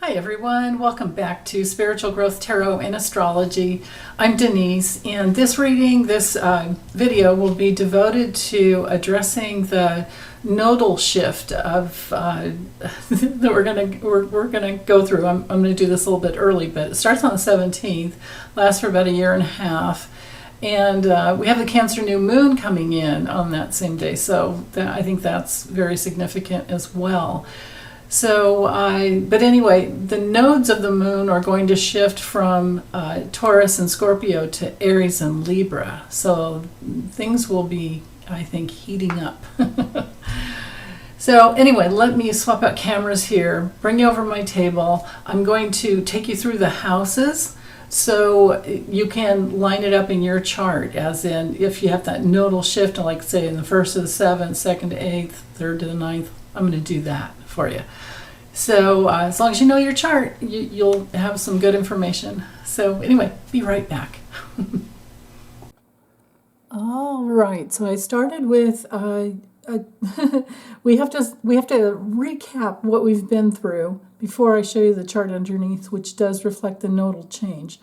Hi everyone, welcome back to Spiritual Growth Tarot and Astrology. I'm Denise, and this video will be devoted to addressing the nodal shift of that we're gonna go through. I'm gonna do this a little bit early, but it starts on the 17th, lasts for about a year and a half, and we have the Cancer new moon coming in on that same day, so I think that's very significant as well. So, but anyway, the nodes of the moon are going to shift from Taurus and Scorpio to Aries and Libra. So things will be, I think, heating up. So anyway, let me swap out cameras here, bring you over my table. I'm going to take you through the houses so you can line it up in your chart, as in if you have that nodal shift, like say in the 1st to the 7th, 2nd to 8th, 3rd to the 9th, I'm going to do that for you. So as long as you know your chart, you'll have some good information. So anyway, be right back. All right, so I started with we have to recap what we've been through before I show you the chart underneath, which does reflect the nodal change.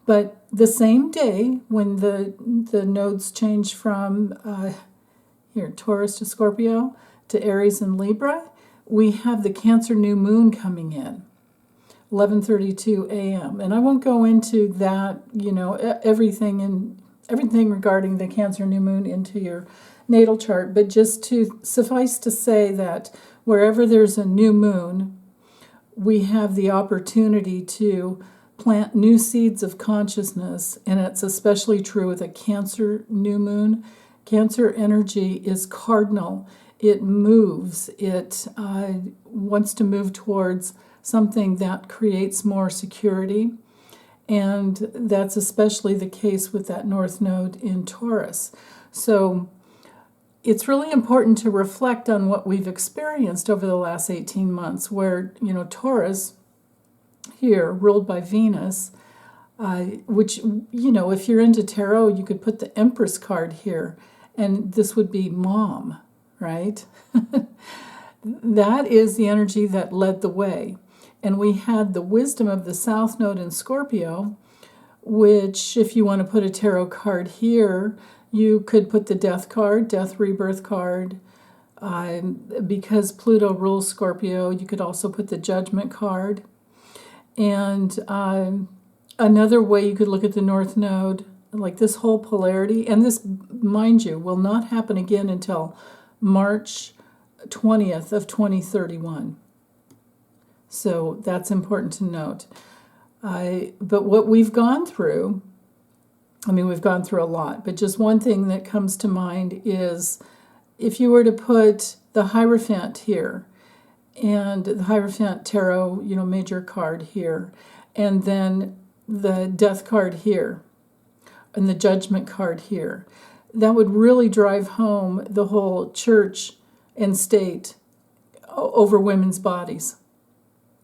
But the same day when the nodes change from Taurus to Scorpio to Aries and Libra, we have the Cancer new moon coming in, 11:32 a.m. And I won't go into that, everything regarding the Cancer new moon into your natal chart, but just to suffice to say that wherever there's a new moon, we have the opportunity to plant new seeds of consciousness, and it's especially true with a Cancer new moon. Cancer energy is cardinal. It moves. It wants to move towards something that creates more security. And that's especially the case with that North Node in Taurus. So it's really important to reflect on what we've experienced over the last 18 months, where, Taurus here, ruled by Venus, which, if you're into tarot, you could put the Empress card here, and this would be mom. Right? That is the energy that led the way. And we had the wisdom of the South Node in Scorpio, which, if you want to put a tarot card here, you could put the Death card, Death Rebirth card. Because Pluto rules Scorpio, you could also put the Judgment card. And another way you could look at the North Node, like this whole polarity, and this, mind you, will not happen again until March 20th of 2031. So that's important to note. But what we've gone through, we've gone through a lot, but just one thing that comes to mind is if you were to put the Hierophant here, and the Hierophant Tarot, major card here, and then the Death card here, and the Judgment card here, that would really drive home the whole church and state over women's bodies.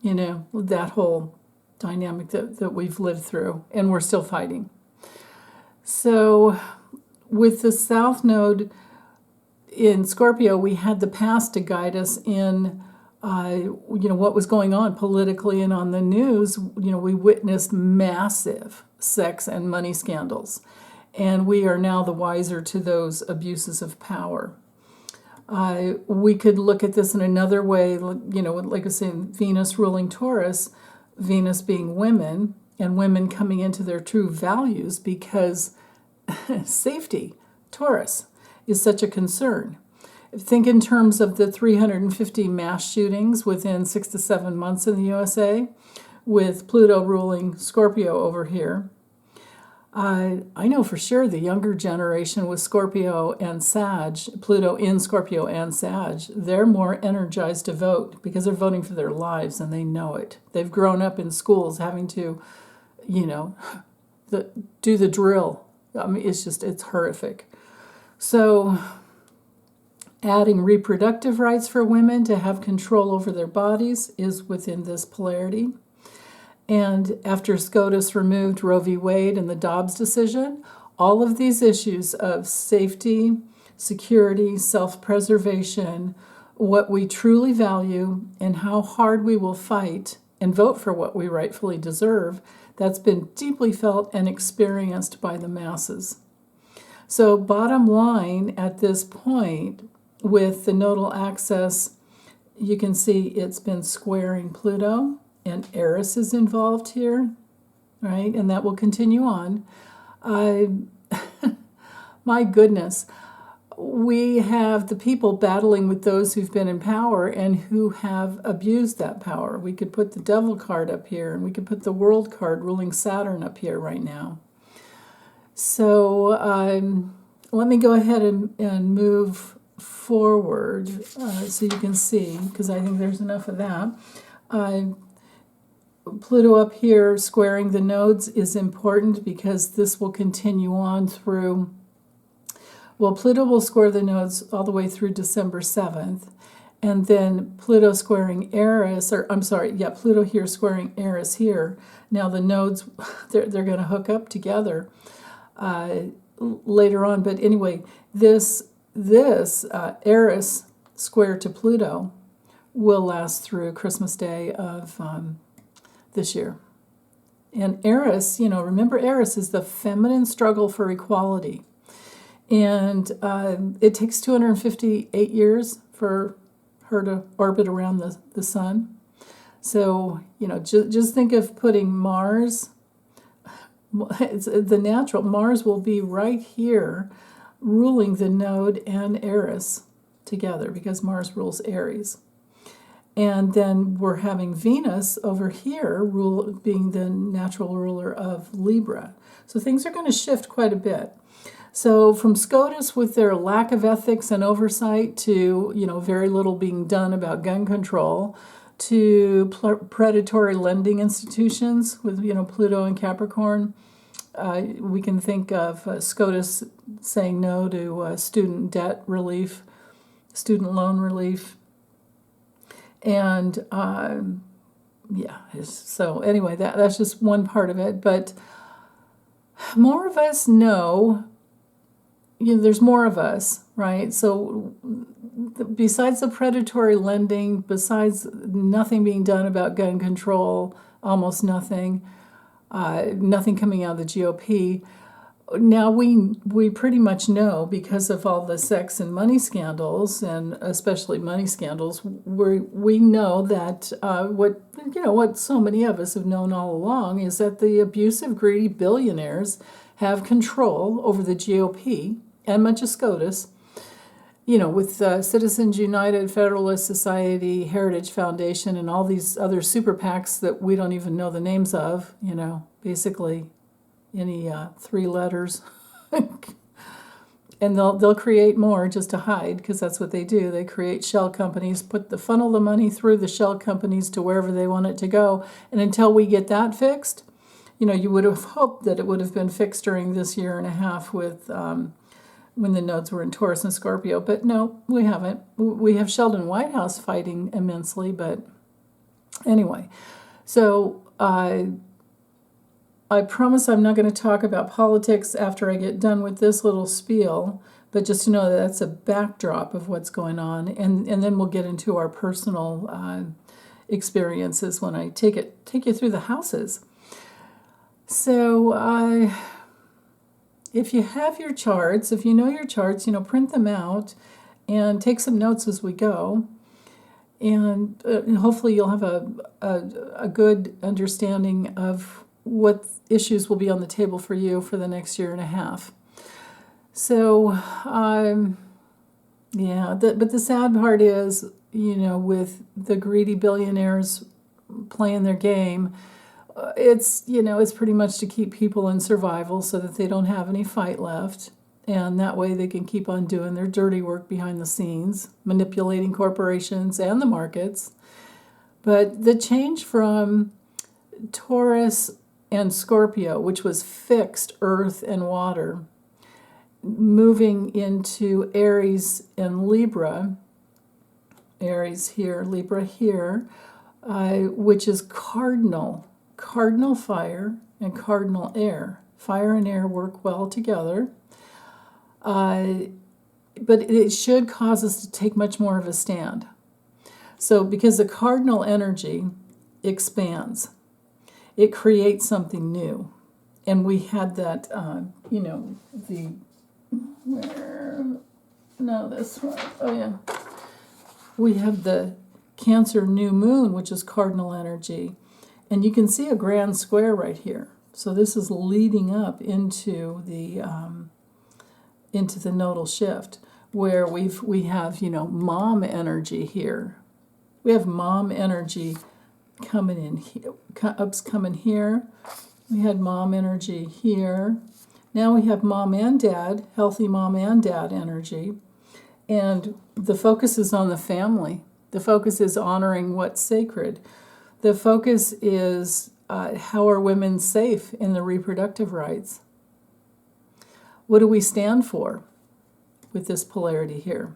That whole dynamic that we've lived through, and we're still fighting. So with the South Node in Scorpio, we had the past to guide us in what was going on politically and on the news. We witnessed massive sex and money scandals. And we are now the wiser to those abuses of power. We could look at this in another way, like I say, Venus ruling Taurus, Venus being women, and women coming into their true values because safety, Taurus, is such a concern. Think in terms of the 350 mass shootings within 6 to 7 months in the USA, with Pluto ruling Scorpio over here. I know for sure the younger generation with Scorpio and Sag, Pluto in Scorpio and Sag, they're more energized to vote because they're voting for their lives and they know it. They've grown up in schools having to, do the drill. It's horrific. So adding reproductive rights for women to have control over their bodies is within this polarity. And after SCOTUS removed Roe v. Wade and the Dobbs decision, all of these issues of safety, security, self-preservation, what we truly value, and how hard we will fight and vote for what we rightfully deserve, that's been deeply felt and experienced by the masses. So bottom line at this point, with the nodal axis, you can see it's been squaring Pluto, and Aries is involved here, right? And that will continue on. My goodness, we have the people battling with those who've been in power and who have abused that power. We could put the Devil card up here, and we could put the World card ruling Saturn up here right now. So let me go ahead and move forward so you can see, because I think there's enough of that. Pluto up here squaring the nodes is important because this will continue on through, well, Pluto will square the nodes all the way through December 7th, and then Pluto squaring Aries, or I'm sorry, yeah, Pluto here squaring Aries here. Now the nodes, they're going to hook up together later on, but anyway, this Aries square to Pluto will last through Christmas Day of this year. And Aries, remember Aries is the feminine struggle for equality. And it takes 258 years for her to orbit around the sun. So, just think of putting Mars, it's the natural, Mars will be right here ruling the node and Aries together because Mars rules Aries. And then we're having Venus over here being the natural ruler of Libra. So things are going to shift quite a bit. So from SCOTUS with their lack of ethics and oversight to, very little being done about gun control, to predatory lending institutions with, Pluto and Capricorn. We can think of SCOTUS saying no to student debt relief, student loan relief. And, so anyway, that's just one part of it. But more of us know, there's more of us, right? So besides the predatory lending, besides nothing being done about gun control, almost nothing, nothing coming out of the GOP, now we pretty much know, because of all the sex and money scandals, and especially money scandals, we know that what so many of us have known all along is that the abusive, greedy billionaires have control over the GOP and much of SCOTUS, with Citizens United, Federalist Society, Heritage Foundation, and all these other super PACs that we don't even know the names of, basically any 3 letters. And they'll create more just to hide, because that's what they do. They create shell companies, funnel the money through the shell companies to wherever they want it to go. And until we get that fixed, you would have hoped that it would have been fixed during this year and a half with when the nodes were in Taurus and Scorpio. But no, we haven't. We have Sheldon Whitehouse fighting immensely, but anyway. So I promise I'm not going to talk about politics after I get done with this little spiel, but just to know that that's a backdrop of what's going on, and then we'll get into our personal experiences when I take you through the houses. So if you have your charts, if you know your charts, print them out and take some notes as we go, and hopefully you'll have a good understanding of what issues will be on the table for you for the next year and a half. So, but the sad part is, with the greedy billionaires playing their game, it's pretty much to keep people in survival so that they don't have any fight left. And that way they can keep on doing their dirty work behind the scenes, manipulating corporations and the markets. But the change from Taurus and Scorpio, which was fixed earth and water, moving into Aries and Libra, Aries here, Libra here, which is cardinal fire and cardinal air. Fire and air work well together, but it should cause us to take much more of a stand. So because the cardinal energy expands. It creates something new. And we had that, this one. Oh, yeah. We have the Cancer new moon, which is cardinal energy. And you can see a grand square right here. So this is leading up into the nodal shift, where we have, mom energy here. We have mom energy coming in here, coming here. We had mom energy here. Now we have mom and dad, healthy mom and dad energy. And the focus is on the family. The focus is honoring what's sacred. The focus is how are women safe in the reproductive rights? What do we stand for with this polarity here?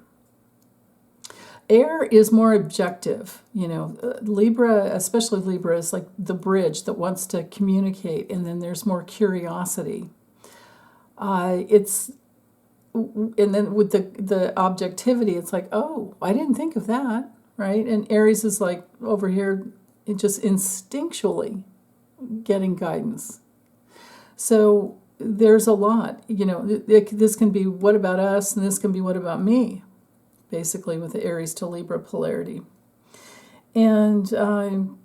Air is more objective. Libra, especially Libra, is like the bridge that wants to communicate, and then there's more curiosity. And then with the objectivity, it's like, oh, I didn't think of that, right? And Aries is like over here, just instinctually getting guidance. So there's a lot, this can be what about us, and this can be what about me, basically with the Aries to Libra polarity. And so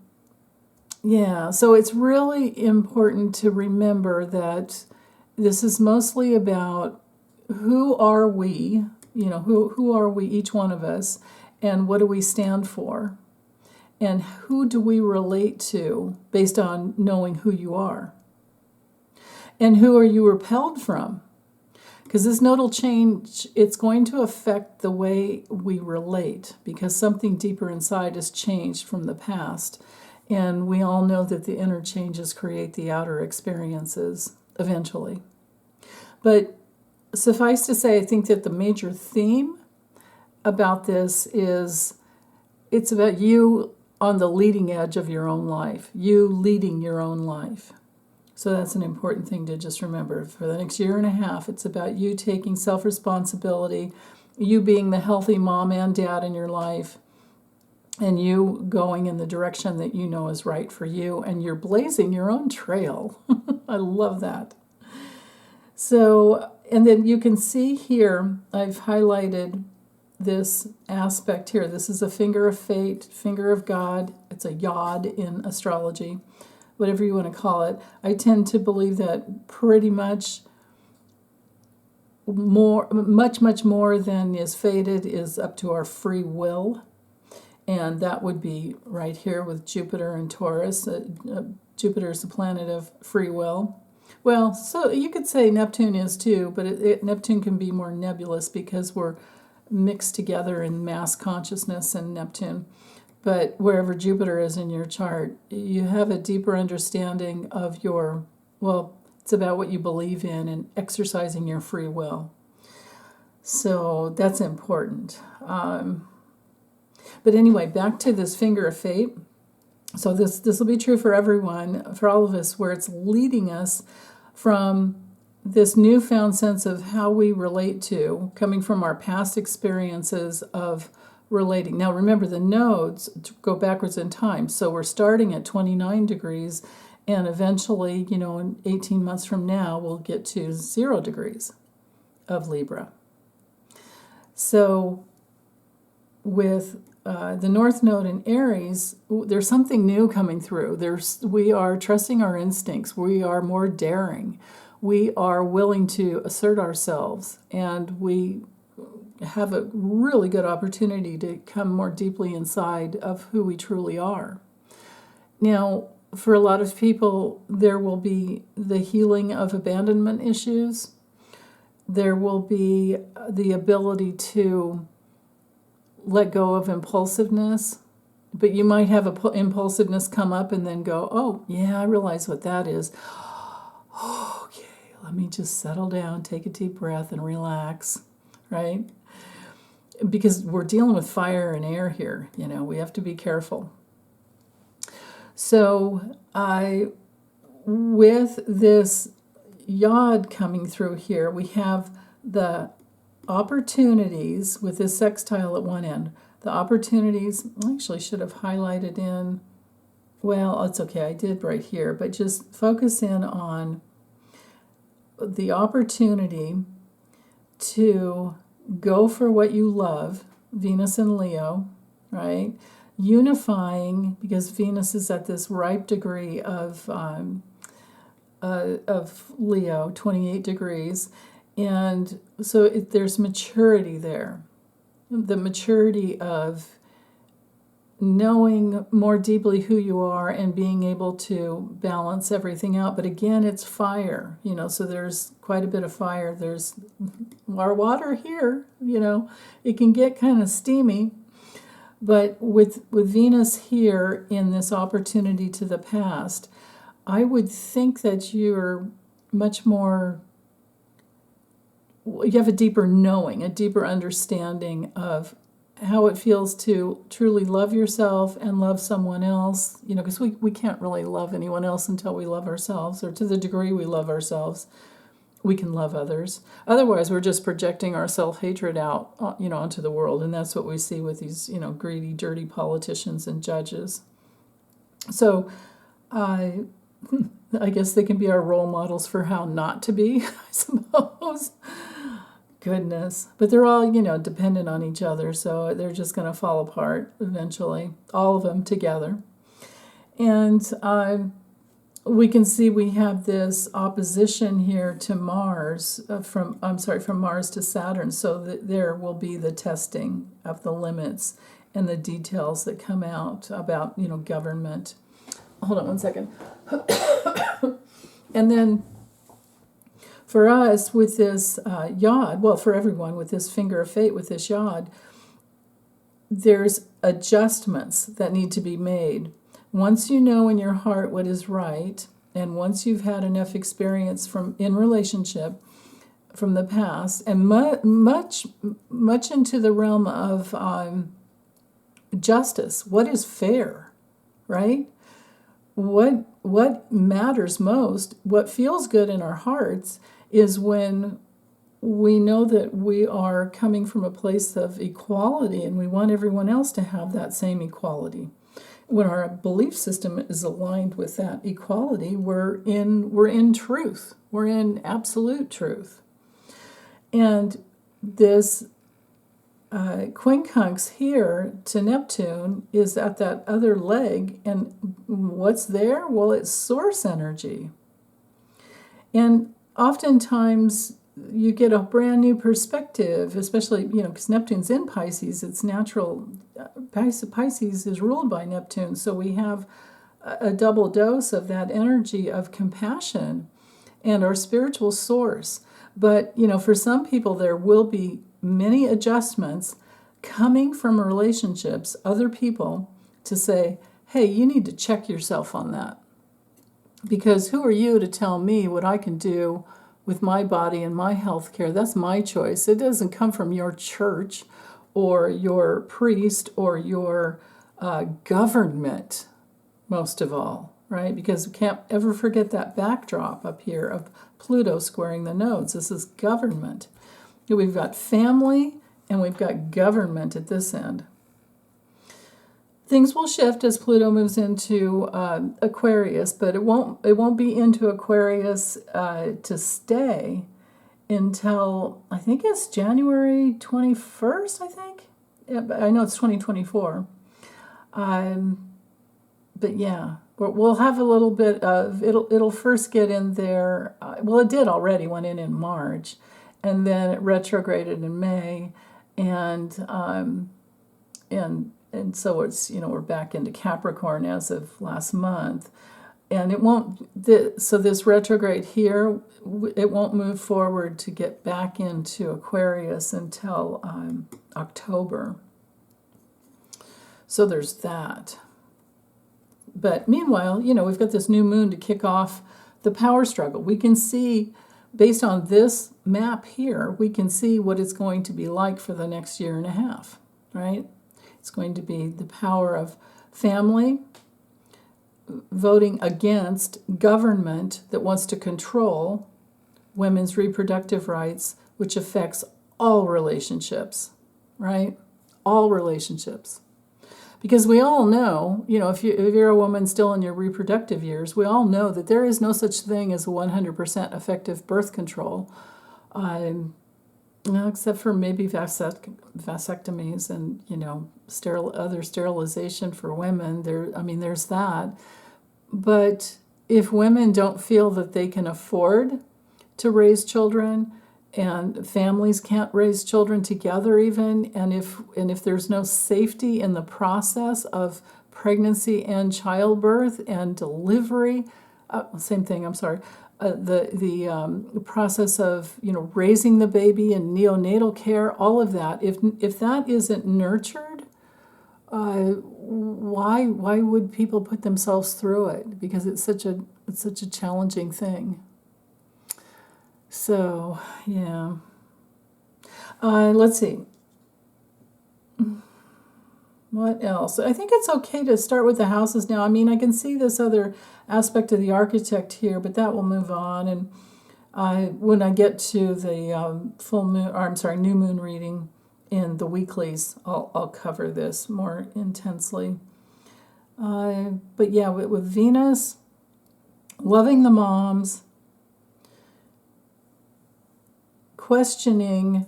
it's really important to remember that this is mostly about who are we, who are we, each one of us, and what do we stand for? And who do we relate to based on knowing who you are? And who are you repelled from? Because this nodal change, it's going to affect the way we relate, because something deeper inside has changed from the past. And we all know that the inner changes create the outer experiences eventually. But suffice to say, I think that the major theme about this is it's about you on the leading edge of your own life, you leading your own life. So that's an important thing to just remember. For the next year and a half, it's about you taking self-responsibility, you being the healthy mom and dad in your life, and you going in the direction that you know is right for you, and you're blazing your own trail. I love that. So, and then you can see here, I've highlighted this aspect here. This is a finger of fate, finger of God. It's a yod in astrology, whatever you want to call it. I tend to believe that pretty much much more than is fated is up to our free will. And that would be right here with Jupiter and Taurus. Jupiter is the planet of free will. Well, so you could say Neptune is too, but Neptune can be more nebulous because we're mixed together in mass consciousness and Neptune. But wherever Jupiter is in your chart, you have a deeper understanding of it's about what you believe in and exercising your free will. So that's important. But anyway, back to this finger of fate. So this will be true for everyone, for all of us, where it's leading us from this newfound sense of how we relate to, coming from our past experiences of relating. Now remember, the nodes go backwards in time, so we're starting at 29 degrees, and eventually, in 18 months from now, we'll get to 0 degrees of Libra. So with the North Node in Aries, there's something new coming through. We are trusting our instincts. We are more daring. We are willing to assert ourselves, and we have a really good opportunity to come more deeply inside of who we truly are. Now, for a lot of people, there will be the healing of abandonment issues. There will be the ability to let go of impulsiveness, but you might have impulsiveness come up and then go, oh, yeah, I realize what that is. Okay, let me just settle down, take a deep breath, and relax, right? Because we're dealing with fire and air here, we have to be careful. So with this yod coming through here, we have the opportunities with this sextile at one end. The opportunities, I actually should have highlighted in well, it's okay, I did right here, but just focus in on the opportunity to go for what you love, Venus and Leo, right? Unifying, because Venus is at this ripe degree of Leo, 28 degrees, and so there's maturity there. The maturity of knowing more deeply who you are and being able to balance everything out. But again, it's fire, so there's quite a bit of fire. There's our water here, it can get kind of steamy. But with Venus here in this opportunity to the past, I would think that you're much more, you have a deeper knowing, a deeper understanding of how it feels to truly love yourself and love someone else, because we can't really love anyone else until we love ourselves, or to the degree we love ourselves, we can love others. Otherwise, we're just projecting our self-hatred out, onto the world, and that's what we see with these, greedy, dirty politicians and judges. So, I guess they can be our role models for how not to be, I suppose. Goodness. But they're all, dependent on each other, so they're just going to fall apart eventually, all of them together. And we can see we have this opposition here to Mars, from Mars to Saturn, so that there will be the testing of the limits and the details that come out about, government. Hold on one second. And then for us, with this yod, well, for everyone with this finger of fate, with this yod, there's adjustments that need to be made. Once you know in your heart what is right, and once you've had enough experience in relationship from the past, and much into the realm of justice, what is fair, right? What matters most, what feels good in our hearts, is when we know that we are coming from a place of equality and we want everyone else to have that same equality. When our belief system is aligned with that equality, we're in truth. We're in absolute truth. And this quincunx here to Neptune is at that other leg, and what's there? Well, it's source energy. And oftentimes you get a brand new perspective, especially, because Neptune's in Pisces, it's natural. Pisces is ruled by Neptune, so we have a double dose of that energy of compassion and our spiritual source. But, for some people, there will be many adjustments coming from relationships, other people, to say, hey, you need to check yourself on that. Because who are you to tell me what I can do with my body and my health care? That's my choice. It doesn't come from your church or your priest or your government, most of all, right? Because we can't ever forget that backdrop up here of Pluto squaring the nodes. This is government. We've got family and we've got government at this end. Things will shift as Pluto moves into Aquarius, but it won't be into Aquarius to stay until, I think it's January 21st, I think. Yeah, I know it's 2024. But yeah, we'll have a little bit of, it'll first get in there, well, it did already, went in March, and then it retrograded in May, and so it's, we're back into Capricorn as of last month. And it won't, so this retrograde here, it won't move forward to get back into Aquarius until October. So there's that. But meanwhile, we've got this new moon to kick off the power struggle. We can see, based on this map here, we can see what it's going to be like for the next year and a half, right? It's going to be the power of family voting against government that wants to control women's reproductive rights, which affects all relationships, right? All relationships. Because we all know, if you're a woman still in your reproductive years, we all know that there is no such thing as 100% effective birth control, except for maybe vasectomies and other sterilization for women. There's that. But if women don't feel that they can afford to raise children, and families can't raise children together even, and if there's no safety in the process of pregnancy and childbirth and delivery, same thing, I'm sorry, the process of raising the baby and neonatal care, all of that, if that isn't nurtured, why would people put themselves through it? Because it's such a challenging thing. So, yeah. Let's see. What else? I think it's okay to start with the houses now. I can see this other aspect of the architect here, but that will move on. And when I get to the new moon reading in the weeklies, I'll cover this more intensely. But yeah, with Venus, loving the moms, questioning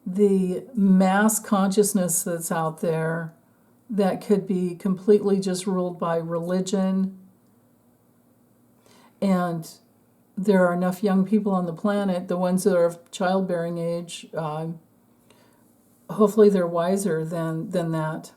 the mass consciousness that's out there that could be completely just ruled by religion. And there are enough young people on the planet, the ones that are of childbearing age, hopefully they're wiser than that.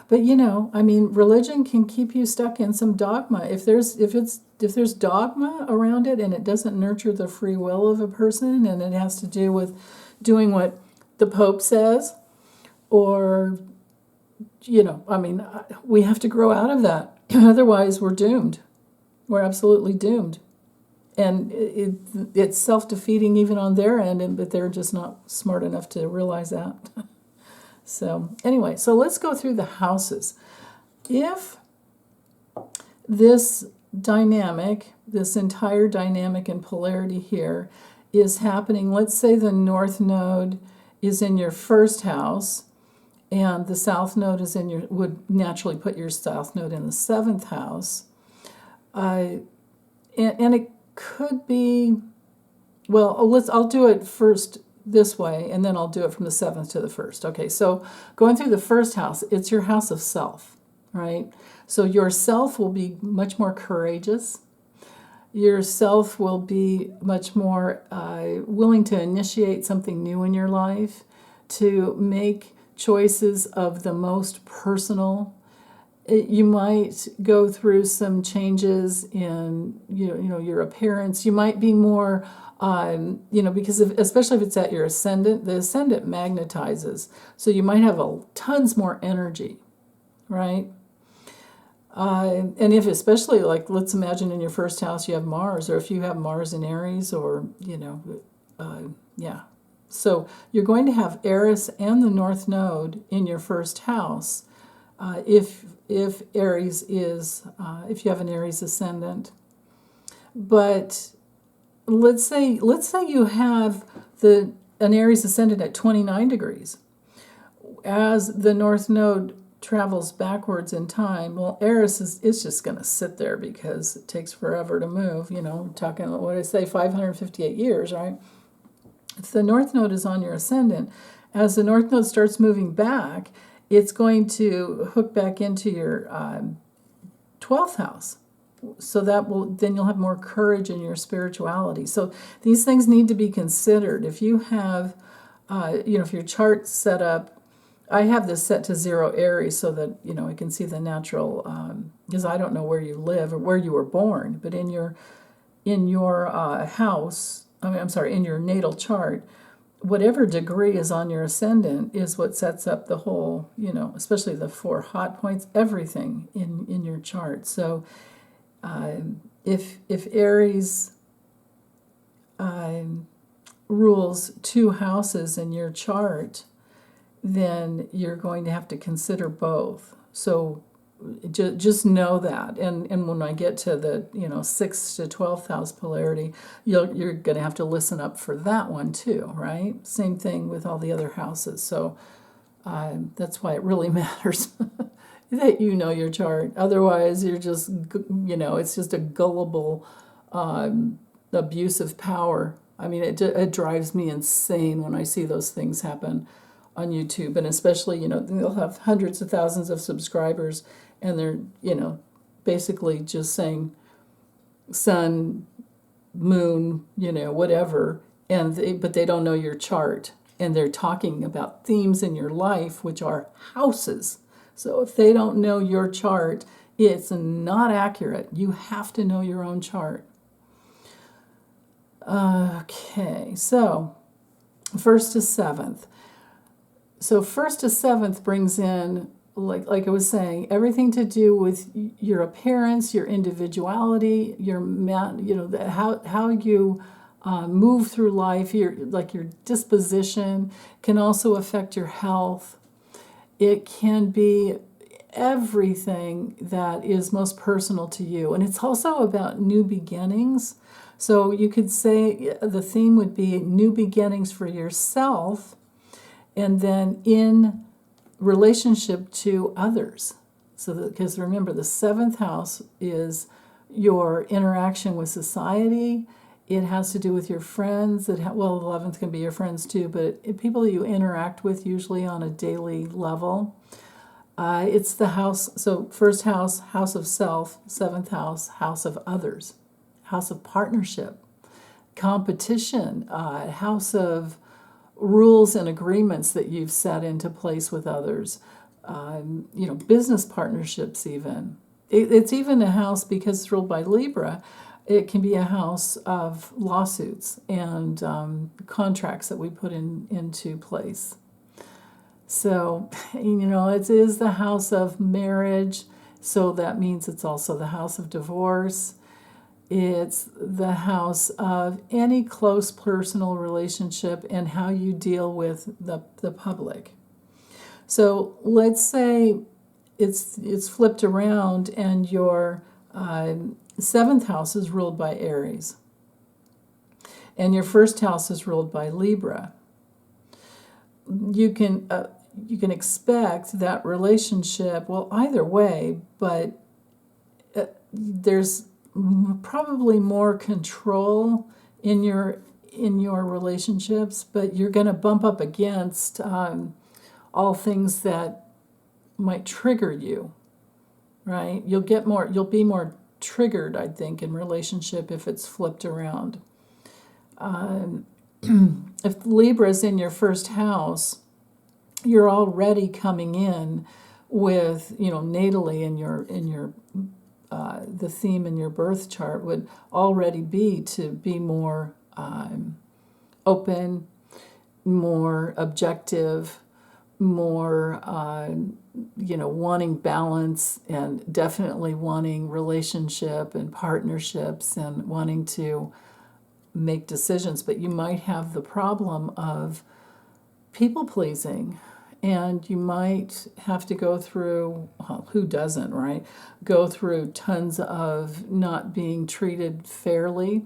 But religion can keep you stuck in some dogma. If there's dogma around it and it doesn't nurture the free will of a person, and it has to do with doing what the Pope says, or we have to grow out of that. Otherwise, we're doomed. We're absolutely doomed. And it's self-defeating even on their end, but they're just not smart enough to realize that. So anyway, so let's go through the houses. If this dynamic, this entire dynamic and polarity here is happening, let's say the North Node is in your first house, and the South Node would naturally put your South Node in the 7th house. And it could be, I'll do it first this way, and then I'll do it from the 7th to the 1st. Okay, so going through the first house, it's your house of self, right? So your self will be much more courageous. Your self will be much more willing to initiate something new in your life, to make choices of the most personal. You might go through some changes in your appearance. You might be more because especially if it's at your ascendant, the ascendant magnetizes. So you might have tons more energy, right? And if especially, like, let's imagine in your first house you have Mars, or if you have Mars in Aries, or, yeah. So you're going to have Eris and the North Node in your first house if Aries is, if you have an Aries ascendant. But let's say you have an Aries ascendant at 29 degrees. As the North Node travels backwards in time, Aries is just going to sit there because it takes forever to move. Talking, what did I say, 558 years, right? If the North Node is on your ascendant, as the North Node starts moving back, it's going to hook back into your 12th house. So then you'll have more courage in your spirituality. So these things need to be considered. If you have, if your chart's set up, I have this set to 0 Aries so that, I can see the natural, because I don't know where you live or where you were born, but in your house, in your natal chart, whatever degree is on your ascendant is what sets up the whole, especially the 4 hot points, everything in your chart. So if Aries rules 2 houses in your chart, then you're going to have to consider both. So just know that. And when I get to the 6th to 12th house polarity, you're going to have to listen up for that one too, right? Same thing with all the other houses. So That's why it really matters that you know your chart. Otherwise, you're just, it's just a gullible abuse of power. I mean, it drives me insane when I see those things happen on YouTube. And especially, they'll have hundreds of thousands of subscribers, and they're, basically just saying sun, moon, whatever, but they don't know your chart. And they're talking about themes in your life, which are houses. So if they don't know your chart, it's not accurate. You have to know your own chart. Okay, so 1st to 7th. So 1st to 7th brings in, like I was saying, everything to do with your appearance, your individuality, how you move through life, your disposition can also affect your health. It can be everything that is most personal to you. And it's also about new beginnings. So you could say the theme would be new beginnings for yourself, and then in relationship to others. So because remember, the 7th house is your interaction with society. It has to do with your friends. 11th can be your friends too, but people you interact with usually on a daily level. It's the house, so 1st house, house of self, 7th house, house of others, house of partnership, competition, house of rules and agreements that you've set into place with others, business partnerships even. It's even a house, because it's ruled by Libra, it can be a house of lawsuits and contracts that we put into place. So, it is the house of marriage, so that means it's also the house of divorce. It's the house of any close personal relationship and how you deal with the public. So let's say it's flipped around and your 7th house is ruled by Aries, and your 1st house is ruled by Libra. You can expect that relationship, well, either way, but there's probably more control in your relationships, but you're going to bump up against all things that might trigger you, right? You'll be more triggered, I think, in relationship if it's flipped around. If Libra's in your 1st house, you're already coming in with, natally in your the theme in your birth chart would already be to be more open, more objective, more, wanting balance, and definitely wanting relationship and partnerships and wanting to make decisions. But you might have the problem of people pleasing, and you might have to go through, who doesn't, right? Go through tons of not being treated fairly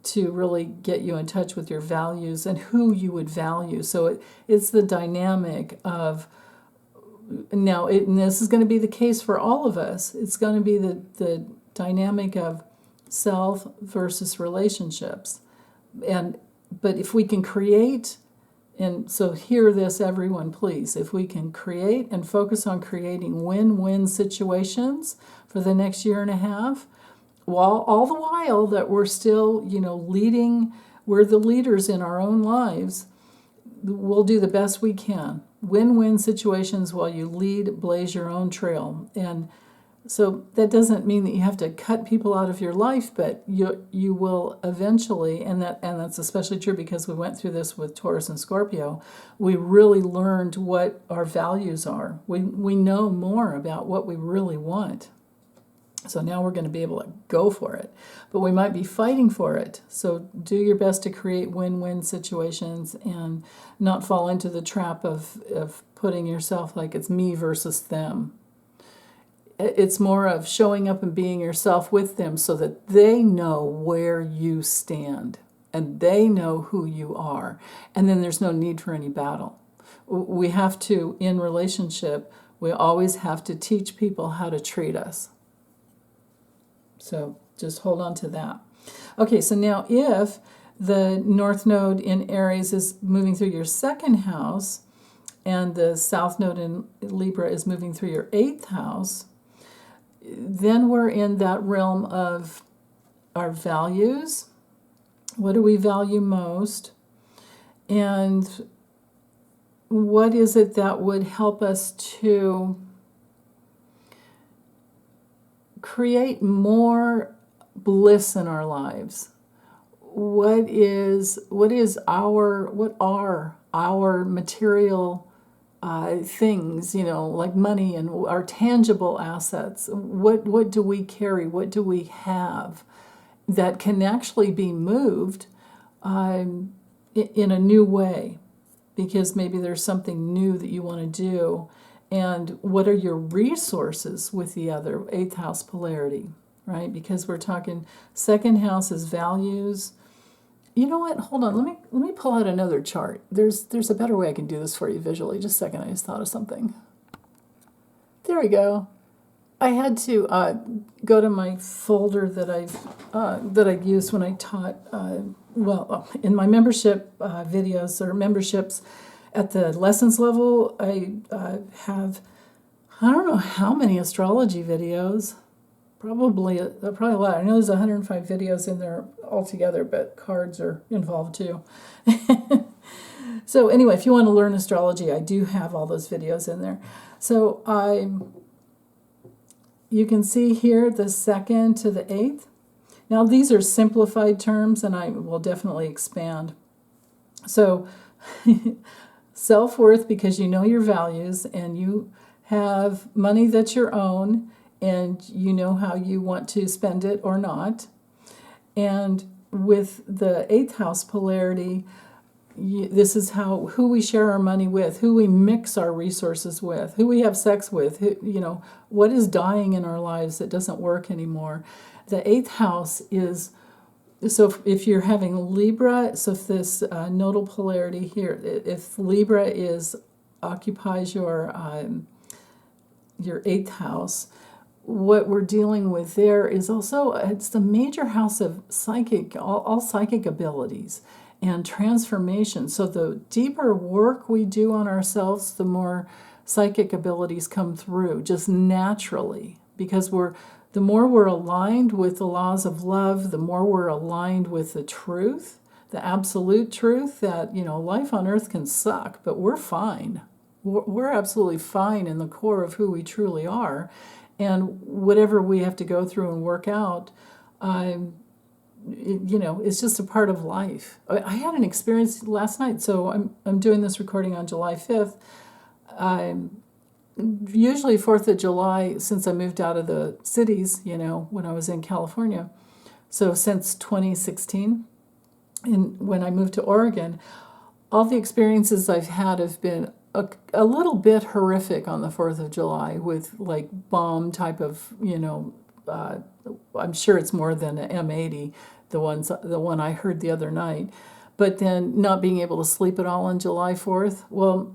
to really get you in touch with your values and who you would value. So it's the dynamic of, and this is going to be the case for all of us. It's going to be the dynamic of self versus relationships. But if we can create, and so hear this, everyone, please, if we can create and focus on creating win-win situations for the next year and a half, while all the while that we're still, leading, we're the leaders in our own lives, we'll do the best we can. Win-win situations while you lead, blaze your own trail. And so that doesn't mean that you have to cut people out of your life, but you will eventually, and that's especially true because we went through this with Taurus and Scorpio. We really learned what our values are. We know more about what we really want. So now we're going to be able to go for it, but we might be fighting for it. So do your best to create win-win situations and not fall into the trap of putting yourself like it's me versus them. It's more of showing up and being yourself with them so that they know where you stand and they know who you are. And then there's no need for any battle. We have to, in relationship, we always have to teach people how to treat us. So just hold on to that. Okay, so now if the North Node in Aries is moving through your second house, and the South Node in Libra is moving through your 8th house, then we're in that realm of our values. What do we value most? And what is it that would help us to create more bliss in our lives? What are our material things, like money and our tangible assets? What do we carry? What do we have that can actually be moved in a new way? Because maybe there's something new that you want to do. And what are your resources with the other 8th house polarity, right? Because we're talking second house is values. You know what? Hold on. Let me pull out another chart. There's a better way I can do this for you visually. Just a second. I just thought of something. There we go. I had to go to my folder that I've used when I taught. In my membership videos or memberships at the lessons level, I have I don't know how many astrology videos. Probably a lot. I know there's 105 videos in there altogether, but cards are involved too. So anyway, if you want to learn astrology, I do have all those videos in there. So you can see here the 2nd to the 8th. Now these are simplified terms, and I will definitely expand. So self-worth, because you know your values and you have money that's your own, and you know how you want to spend it or not. And with the 8th house polarity, this is who we share our money with, who we mix our resources with, who we have sex with, what is dying in our lives that doesn't work anymore. The 8th house is, so if you're having Libra, so if this nodal polarity here, if Libra occupies your 8th house, what we're dealing with there is also, it's the major house of psychic, all psychic abilities and transformation. So the deeper work we do on ourselves, the more psychic abilities come through, just naturally, because the more we're aligned with the laws of love, the more we're aligned with the truth, the absolute truth that, life on earth can suck, but we're fine. We're absolutely fine in the core of who we truly are. And whatever we have to go through and work out, it's just a part of life. I had an experience last night, so I'm doing this recording on July 5th. Usually 4th of July, since I moved out of the cities, when I was in California, so since 2016, and when I moved to Oregon, all the experiences I've had have been a little bit horrific on the 4th of July with like bomb type of, I'm sure it's more than an M80, the one I heard the other night, but then not being able to sleep at all on July 4th. Well,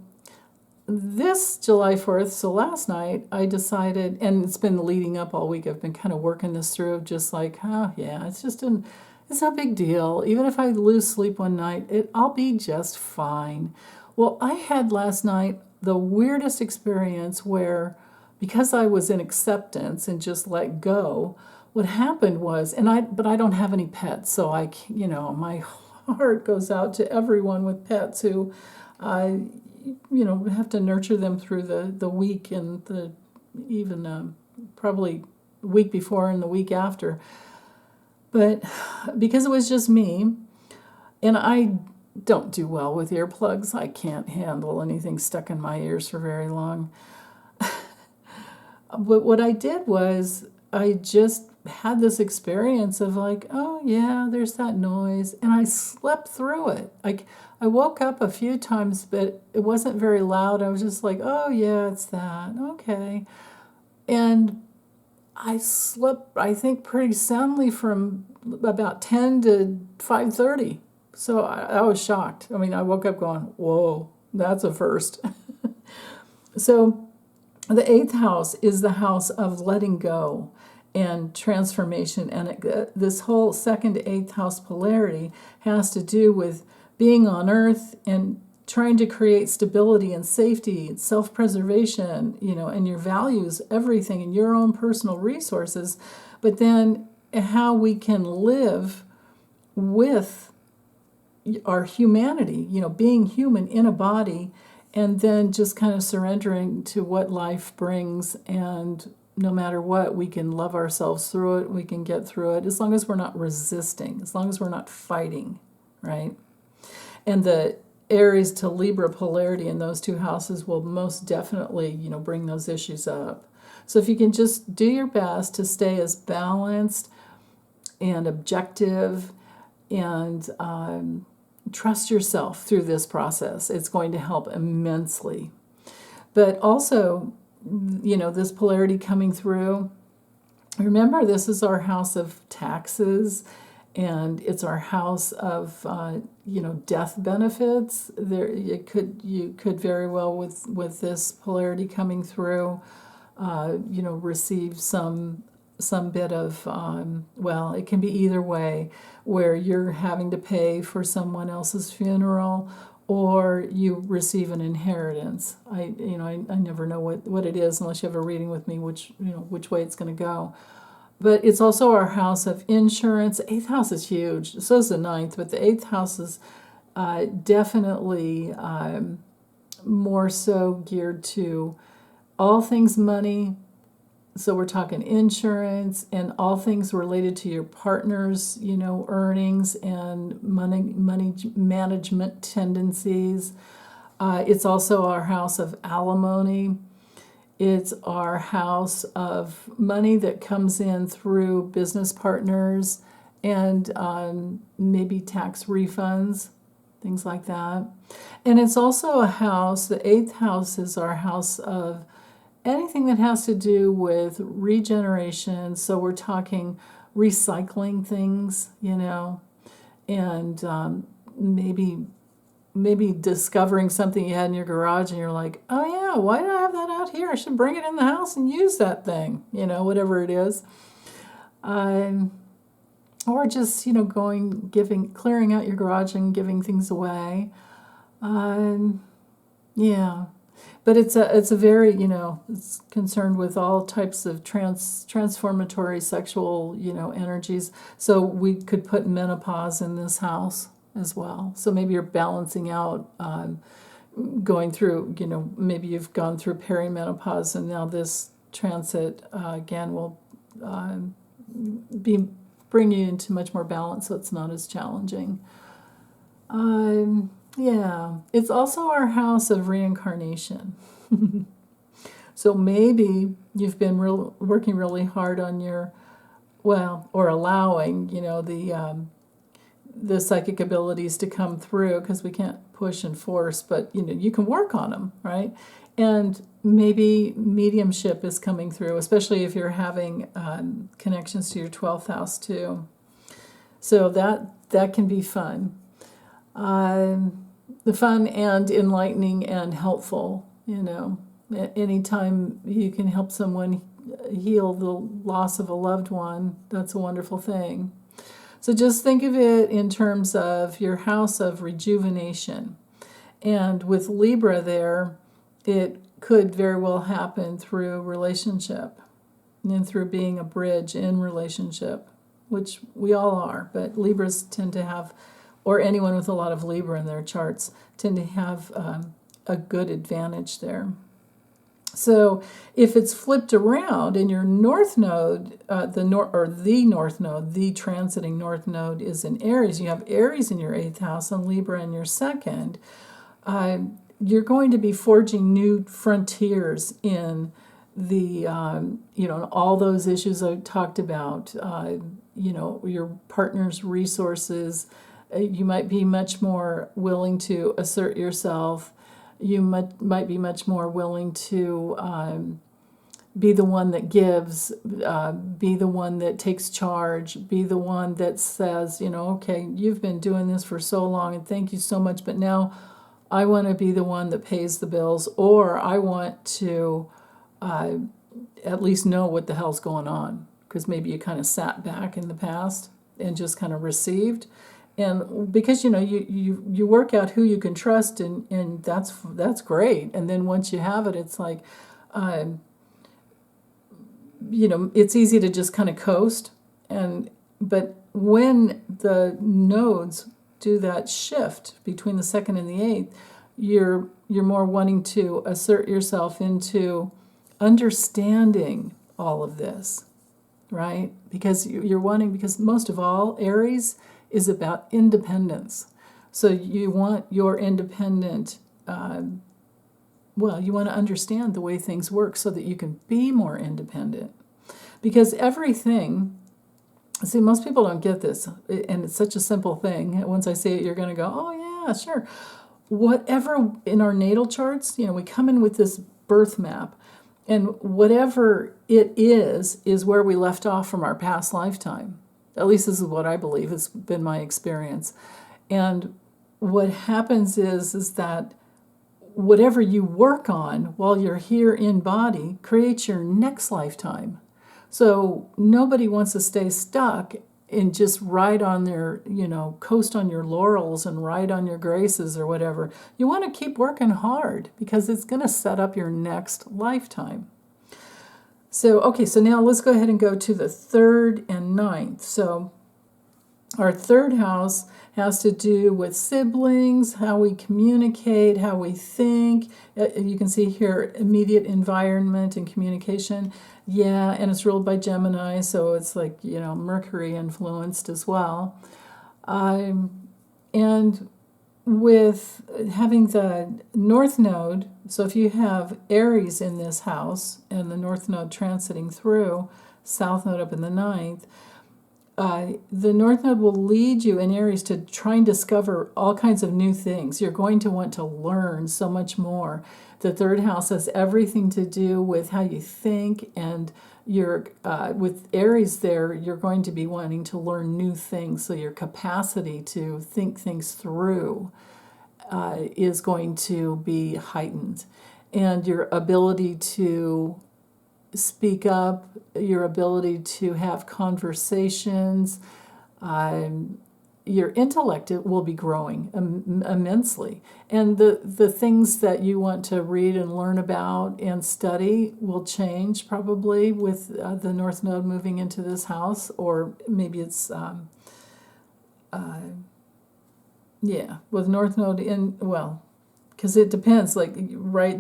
this July 4th, so last night, I decided, and it's been leading up all week, I've been kind of working this through, just like, it's no big deal. Even if I lose sleep one night, I'll be just fine. Well, I had last night the weirdest experience where, because I was in acceptance and just let go, what happened was, but I don't have any pets, so my heart goes out to everyone with pets who, have to nurture them through the week and probably the week before and the week after. But because it was just me, and I don't do well with earplugs. I can't handle anything stuck in my ears for very long. But what I did was I just had this experience of like, oh yeah, there's that noise, and I slept through it. I woke up a few times, but it wasn't very loud. I was just like, oh yeah, it's that. Okay. And I slept, I think, pretty soundly from about 10 to 5:30. So I was shocked. I mean, I woke up going, whoa, That's a first. So the eighth house is the house of letting go and transformation. And this whole second to eighth house polarity has to do with being on earth and trying to create stability and safety, self-preservation, and your values, everything, and your own personal resources. But then how we can live with our humanity, being human in a body, and then just kind of surrendering to what life brings. And no matter what, we can love ourselves through it. We can get through it as long as we're not resisting, as long as we're not fighting, right? And the Aries to Libra polarity in those two houses will most definitely, bring those issues up. So if you can just do your best to stay as balanced and objective and trust yourself through this process, it's going to help immensely. But also, this polarity coming through, remember, this is our house of taxes, and it's our house of death benefits. You could very well with this polarity coming through, receive some bit of it can be either way, where you're having to pay for someone else's funeral, or you receive an inheritance. I never know what it is unless you have a reading with me, which way it's going to go. But it's also our house of insurance. The eighth house is huge. So is the ninth, but the eighth house is definitely more so geared to all things money. So we're talking insurance and all things related to your partner's, earnings and money management tendencies. It's also our house of alimony. It's our house of money that comes in through business partners and maybe tax refunds, things like that. And it's also a house, the eighth house is our house of anything that has to do with regeneration. So we're talking recycling things, and maybe discovering something you had in your garage and you're like, oh yeah, why do I have that out here? I should bring it in the house and use that thing, whatever it is. Or just, clearing out your garage and giving things away. Yeah. But it's a very, it's concerned with all types of transformatory sexual, energies. So we could put menopause in this house as well. So maybe you're balancing out, going through, maybe you've gone through perimenopause, and now this transit again will bring you into much more balance, so it's not as challenging. Yeah, it's also our house of reincarnation. So maybe you've been working really hard on your, or allowing, the psychic abilities to come through, because we can't push and force, but you can work on them, right? And maybe mediumship is coming through, especially if you're having connections to your 12th house too. So that can be fun. The fun and enlightening and helpful, anytime you can help someone heal the loss of a loved one, that's a wonderful thing. So just think of it in terms of your house of rejuvenation. And with Libra there, it could very well happen through relationship and through being a bridge in relationship, which we all are, but Libras tend to have, or anyone with a lot of Libra in their charts, tend to have a good advantage there. So if it's flipped around and your north node, the transiting north node is in Aries, you have Aries in your 8th house and Libra in your 2nd, you're going to be forging new frontiers in the, all those issues I talked about, your partner's resources. You might be much more willing to assert yourself. You might be much more willing to be the one that gives, be the one that takes charge, be the one that says, okay, you've been doing this for so long and thank you so much, but now I want to be the one that pays the bills, or I want to at least know what the hell's going on, because maybe you kind of sat back in the past and just kind of received. And because you work out who you can trust, and that's great. And then once you have it, it's like it's easy to just kind of coast. But when the nodes do that shift between the 2nd and the 8th, you're more wanting to assert yourself into understanding all of this, right? Because because most of all, Aries is about independence. So you want your independent, you want to understand the way things work so that you can be more independent. Because everything, see, most people don't get this, and it's such a simple thing. Once I say it, you're going to go, oh yeah, sure. Whatever in our natal charts, we come in with this birth map, and whatever it is where we left off from our past lifetime. At least this is what I believe. It's been my experience. And what happens is that whatever you work on while you're here in body creates your next lifetime. So nobody wants to stay stuck and just ride on their, coast on your laurels and ride on your graces or whatever. You want to keep working hard because it's going to set up your next lifetime. So now let's go ahead and go to the 3rd and 9th. So our 3rd house has to do with siblings, how we communicate, how we think. You can see here immediate environment and communication. Yeah, and it's ruled by Gemini, so it's like, Mercury influenced as well. And with having the North Node, so if you have Aries in this house and the North Node transiting through, South Node up in the 9th, the North Node will lead you in Aries to try and discover all kinds of new things. You're going to want to learn so much more. The 3rd house has everything to do with how you think, and with Aries there, you're going to be wanting to learn new things. So your capacity to think things through is going to be heightened, and your ability to speak up, your ability to have conversations, your intellect will be growing immensely. And the things that you want to read and learn about and study will change probably with the North Node moving into this house, or maybe it's, with North Node in, because it depends, right,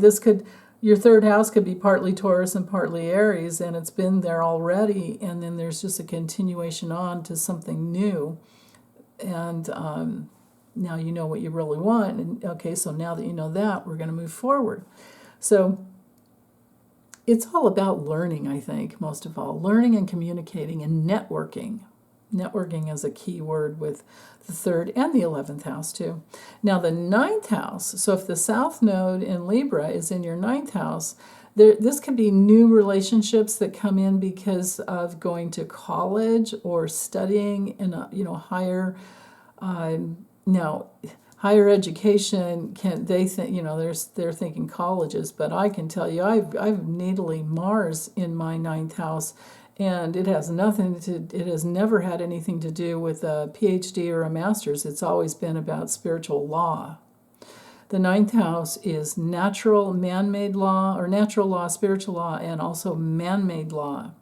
your 3rd house could be partly Taurus and partly Aries, and it's been there already, and then there's just a continuation on to something new. And now you know what you really want. And so now that you know that, we're going to move forward. So it's all about learning, I think, most of all. Learning and communicating and networking. Networking is a key word with the 3rd and the 11th house, too. Now, the 9th house, so if the South Node in Libra is in your 9th house, this could be new relationships that come in because of going to college or studying in a higher, now higher education they're thinking colleges, but I can tell you I've natally Mars in my 9th house, and it has never had anything to do with a PhD or a master's. It's always been about spiritual law. The 9th house is natural, man-made law, or natural law, spiritual law, and also man-made law.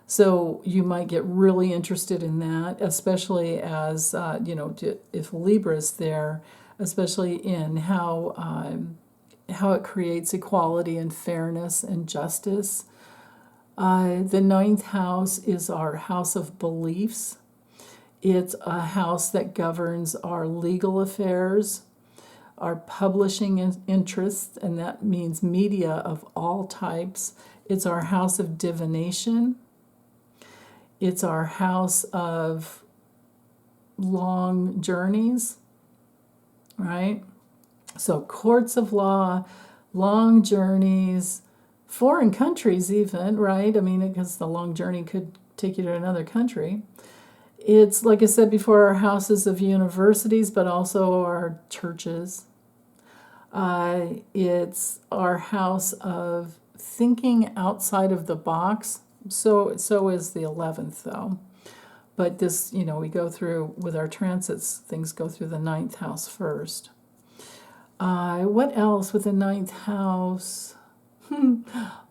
So you might get really interested in that, especially as, if Libra's there, especially in how it creates equality and fairness and justice. The 9th house is our house of beliefs. It's a house that governs our legal affairs, our publishing interests, and that means media of all types. It's our house of divination. It's our house of long journeys, right? So courts of law, long journeys, foreign countries even, right? I mean, because the long journey could take you to another country. It's, like I said before, our houses of universities, but also our churches. It's our house of thinking outside of the box. So is the 11th, though. But this, we go through, with our transits, things go through the 9th house first. What else with the 9th house?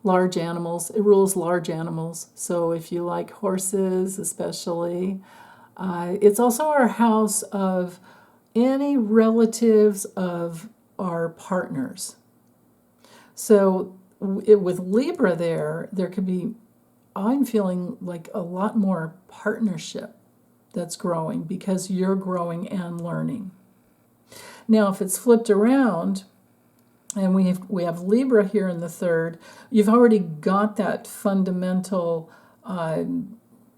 Large animals. It rules large animals. So if you like horses, especially, it's also our house of any relatives of our partners. So with Libra there could be, I'm feeling like a lot more partnership that's growing because you're growing and learning. Now, if it's flipped around, and we have Libra here in the 3rd, you've already got that fundamental,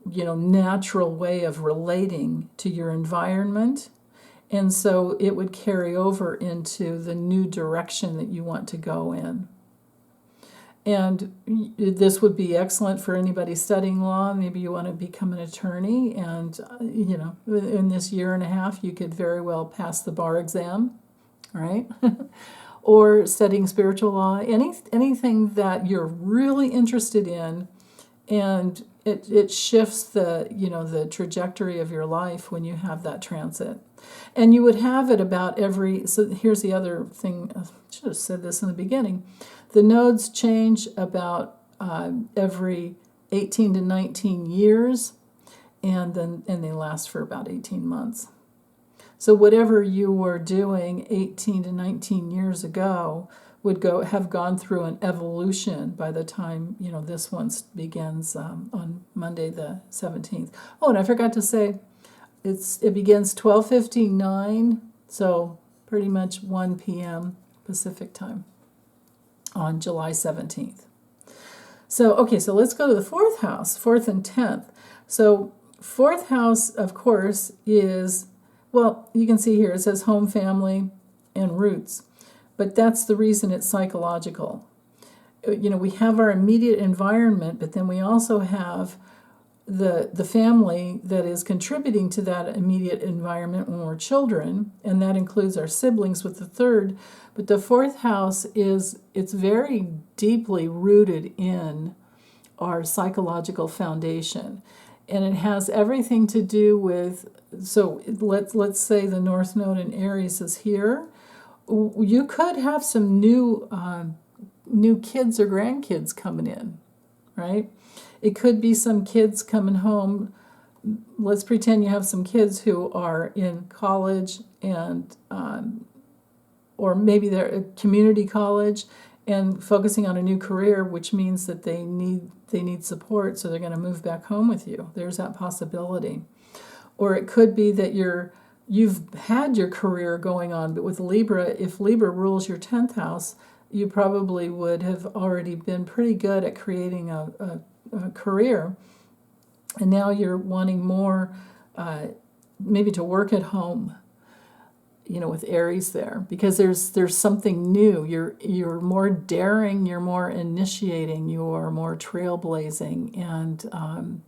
natural way of relating to your environment. And so it would carry over into the new direction that you want to go in. And this would be excellent for anybody studying law. Maybe you want to become an attorney, and in this year and a half, you could very well pass the bar exam, right? Or studying spiritual law, anything that you're really interested in, and it shifts the trajectory of your life when you have that transit. And you would have it about so here's the other thing, I should have said this in the beginning. The nodes change about every 18 to 19 years, and they last for about 18 months. So whatever you were doing 18 to 19 years ago would have gone through an evolution by the time this one begins on Monday the 17th. Oh, and I forgot to say, it begins 12:59, so pretty much 1 p.m. Pacific time on July 17th. So let's go to the 4th house, 4th and 10th. So 4th house, of course, is, well, you can see here it says home, family, and roots. But that's the reason it's psychological. We have our immediate environment, but then we also have the family that is contributing to that immediate environment when we're children, and that includes our siblings with the 3rd. But the 4th house it's very deeply rooted in our psychological foundation. And it has everything to do with, so let's say the North Node in Aries is here. You could have some new kids or grandkids coming in, right? It could be some kids coming home. Let's pretend you have some kids who are in college and or maybe they're at community college and focusing on a new career, which means that they need support, so they're going to move back home with you. There's that possibility. Or it could be that you've had your career going on, but with Libra, if Libra rules your 10th house, you probably would have already been pretty good at creating a career, and now you're wanting more, maybe to work at home, with Aries there, because there's something new. You're more daring, you're more initiating, you're more trailblazing, and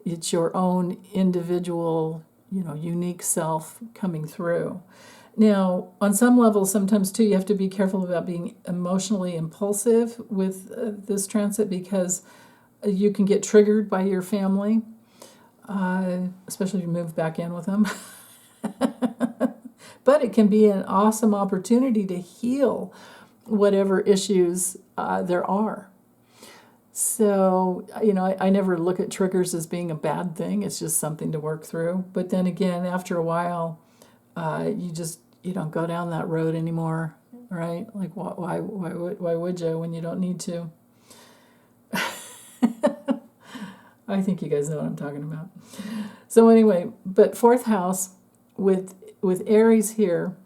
it's your own individual, unique self coming through. Now, on some level, sometimes too, you have to be careful about being emotionally impulsive with this transit, because you can get triggered by your family, especially if you move back in with them. But it can be an awesome opportunity to heal whatever issues there are. So, I never look at triggers as being a bad thing. It's just something to work through. But then again, after a while, you don't go down that road anymore, right? Like, why would you when you don't need to? I think you guys know what I'm talking about. So anyway, but 4th house with Aries here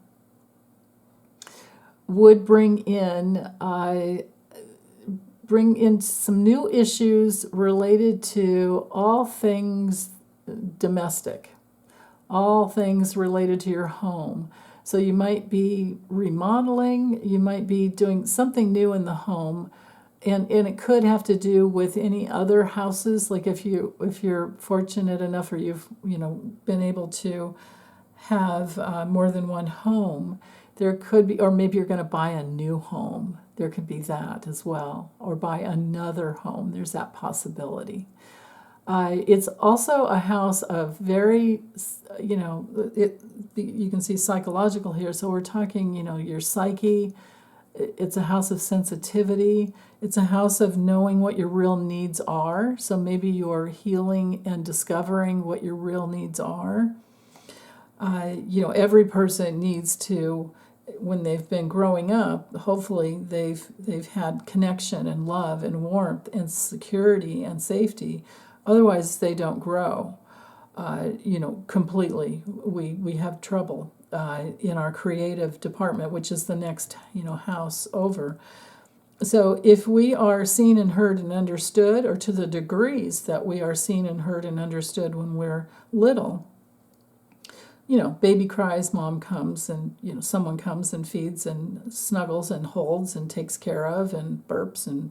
would bring in some new issues related to all things domestic, all things related to your home. So you might be remodeling, you might be doing something new in the home, and it could have to do with any other houses. Like if you're fortunate enough, or you've been able to have more than one home, There could be, or maybe you're going to buy a new home. There could be that as well, or buy another home. There's that possibility. It's also a house of very, you can see psychological here. So we're talking, your psyche. It's a house of sensitivity. It's a house of knowing what your real needs are. So maybe you're healing and discovering what your real needs are. Every person needs to, when they've been growing up, hopefully they've had connection and love and warmth and security and safety. Otherwise, they don't grow, completely. We have trouble in our creative department, which is the next, house over. So if we are seen and heard and understood, or to the degrees that we are seen and heard and understood when we're little, baby cries, mom comes, and, someone comes and feeds and snuggles and holds and takes care of and burps and,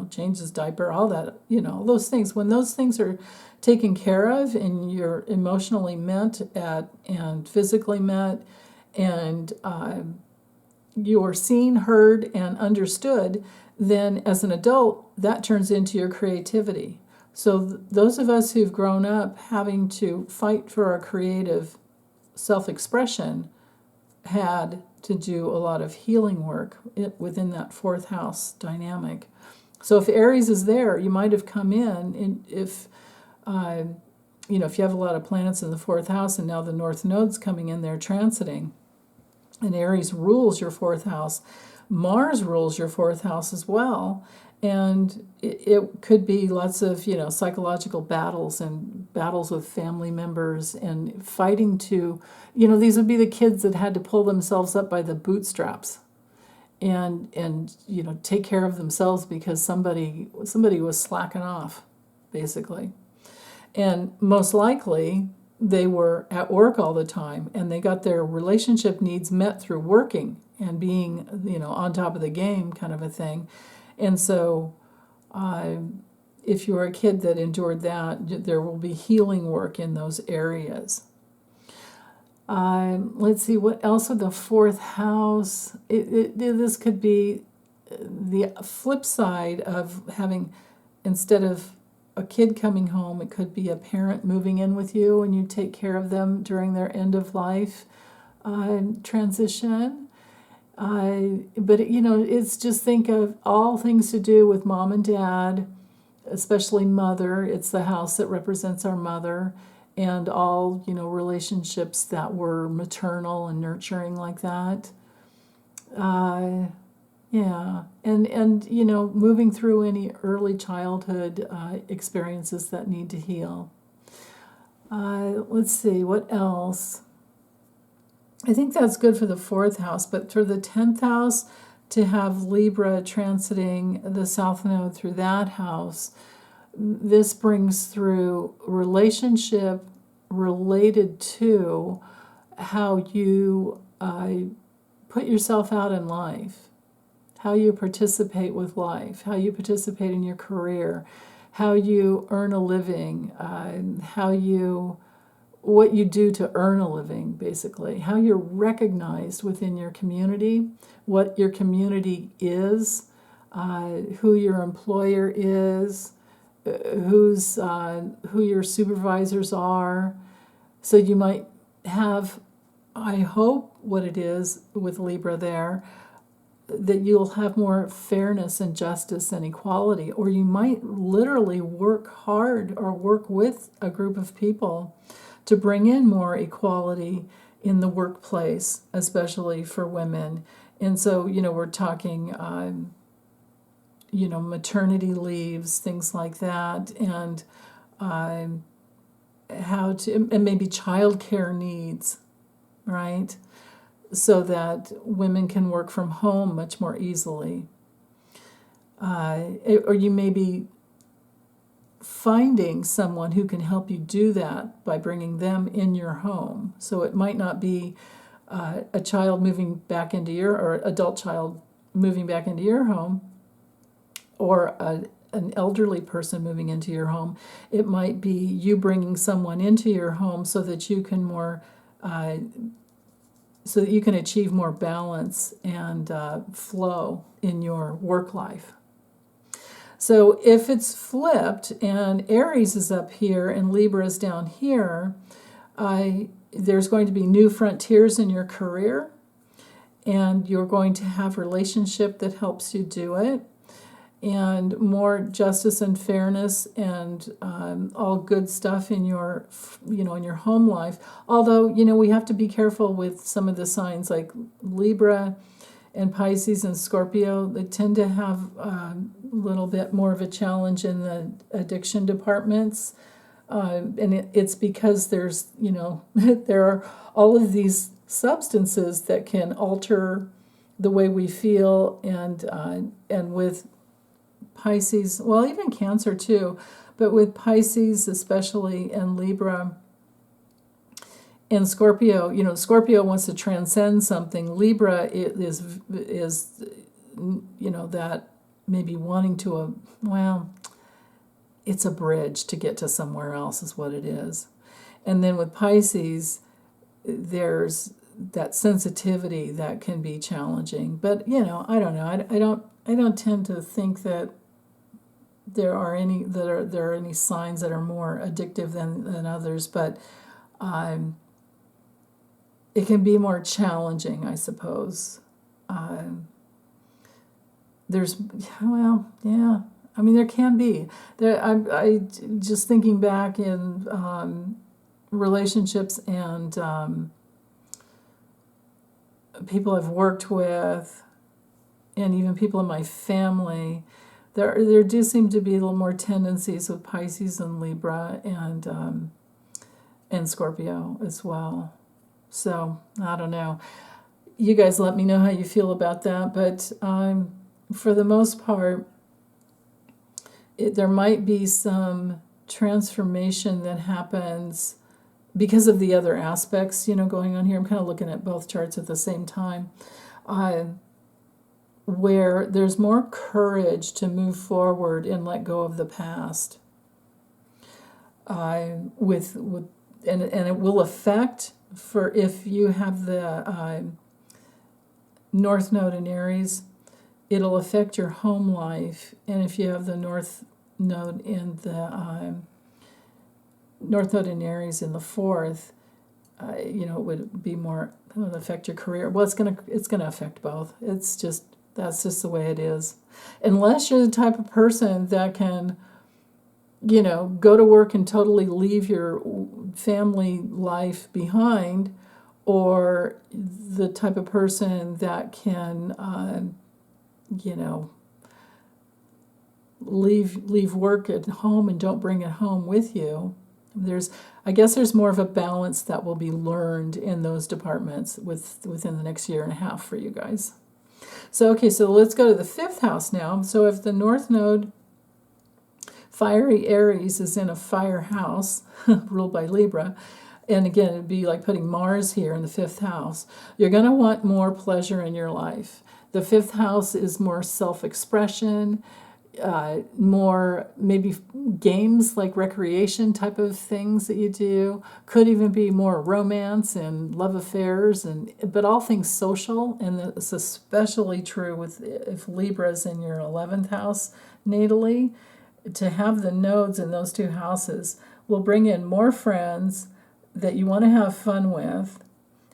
changes diaper, all that, those things. When those things are taken care of and you're emotionally met and physically met and you're seen, heard, and understood, then as an adult, that turns into your creativity. So those of us who've grown up having to fight for our creative self-expression had to do a lot of healing work within that fourth house dynamic. So if Aries is there, you might have come in if you have a lot of planets in the fourth house, and now the North Node's coming in there transiting, and Aries rules your fourth house. Mars rules your fourth house as well. And it could be lots of, psychological battles and battles with family members and fighting to, these would be the kids that had to pull themselves up by the bootstraps and take care of themselves because somebody was slacking off, basically. And most likely they were at work all the time and they got their relationship needs met through working and being, on top of the game kind of a thing. And so if you're a kid that endured that, there will be healing work in those areas. Let's see, what else with the fourth house? This could be the flip side of having, instead of a kid coming home, it could be a parent moving in with you and you take care of them during their end of life transition. But it's just think of all things to do with mom and dad, especially mother. It's the house that represents our mother, and all relationships that were maternal and nurturing like that. Yeah, and moving through any early childhood experiences that need to heal. Let's see, what else? I think that's good for the fourth house, but for the 10th house, to have Libra transiting the South Node through that house, this brings through relationship related to how you put yourself out in life, how you participate with life, how you participate in your career, how you earn a living, what you do to earn a living, basically, how you're recognized within your community, what your community is, who your employer is, who your supervisors are. So you might have, I hope what it is with Libra there, that you'll have more fairness and justice and equality, or you might literally work hard or work with a group of people to bring in more equality in the workplace, especially for women. And so, we're talking, maternity leaves, things like that, and and maybe childcare needs, right? So that women can work from home much more easily. Or you may be finding someone who can help you do that by bringing them in your home. So it might not be a child moving back into or adult child moving back into your home, or an elderly person moving into your home. It might be you bringing someone into your home so that you can more so that you can achieve more balance and flow in your work life. So if it's flipped and Aries is up here and Libra is down here, there's going to be new frontiers in your career, and you're going to have a relationship that helps you do it, and more justice and fairness and all good stuff in your, in your home life. Although, we have to be careful with some of the signs like Libra and Pisces and Scorpio. They tend to have a little bit more of a challenge in the addiction departments. And it's because there's, there are all of these substances that can alter the way we feel, and with Pisces, well, even Cancer too, but with Pisces especially, and Libra and Scorpio, Scorpio wants to transcend something. Libra is that maybe wanting to, it's a bridge to get to somewhere else is what it is. And then with Pisces, there's that sensitivity that can be challenging. But, I don't know. I don't tend to think that there are any signs that are more addictive than others, but it can be more challenging, I suppose. There can be. I just thinking back in relationships and people I've worked with, and even people in my family, there do seem to be a little more tendencies with Pisces and Libra and Scorpio as well. So I don't know. You guys let me know how you feel about that. But for the most part, there might be some transformation that happens because of the other aspects, going on here. I'm kind of looking at both charts at the same time, where there's more courage to move forward and let go of the past. And it will affect, for if you have the North Node in Aries, it'll affect your home life. And if you have the North Node in Aries in the fourth, it would be more, it would affect your career. Well, it's gonna affect both. That's just the way it is. Unless you're the type of person that can, go to work and totally leave your family life behind, or the type of person that can, leave work at home and don't bring it home with you. I guess there's more of a balance that will be learned in those departments within the next year and a half for you guys. So let's go to the fifth house now. So if the North Node, fiery Aries, is in a fire house ruled by Libra, and again, it'd be like putting Mars here in the fifth house, you're going to want more pleasure in your life. The fifth house is more self-expression, more maybe games like recreation type of things that you do. Could even be more romance and love affairs, but all things social. And it's especially true if Libra's in your 11th house natally. To have the nodes in those two houses will bring in more friends that you want to have fun with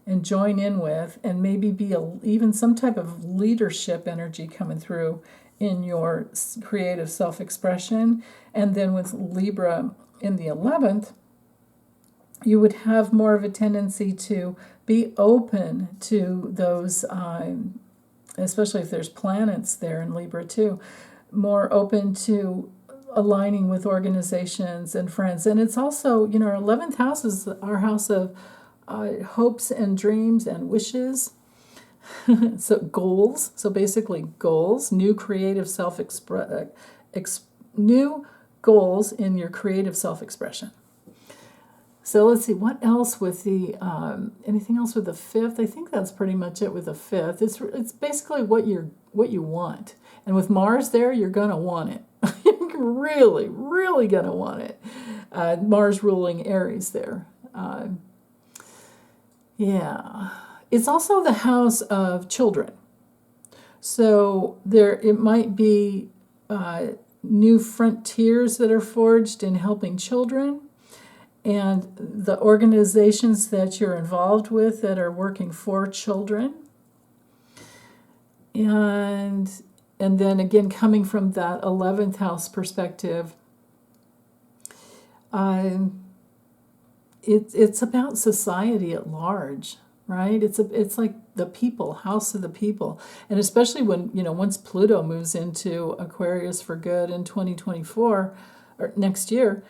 and join in with, and maybe be even some type of leadership energy coming through in your creative self-expression. And then with Libra in the 11th, you would have more of a tendency to be open to those, especially if there's planets there in Libra too, more open to aligning with organizations and friends. And it's also, our 11th house is our house of hopes and dreams and wishes. So goals. So basically goals, new creative new goals in your creative self-expression. So let's see, what else with the, anything else with the fifth? I think that's pretty much it with the fifth. It's basically what you want. And with Mars there, you're going to want it. You're really, really going to want it. Mars ruling Aries there. Yeah. It's also the house of children. So it might be new frontiers that are forged in helping children, and the organizations that you're involved with that are working for children. And then coming from that 11th house perspective, it's about society at large, right? It's like the people, house of the people, and especially when once Pluto moves into Aquarius for good in 2024 or next year,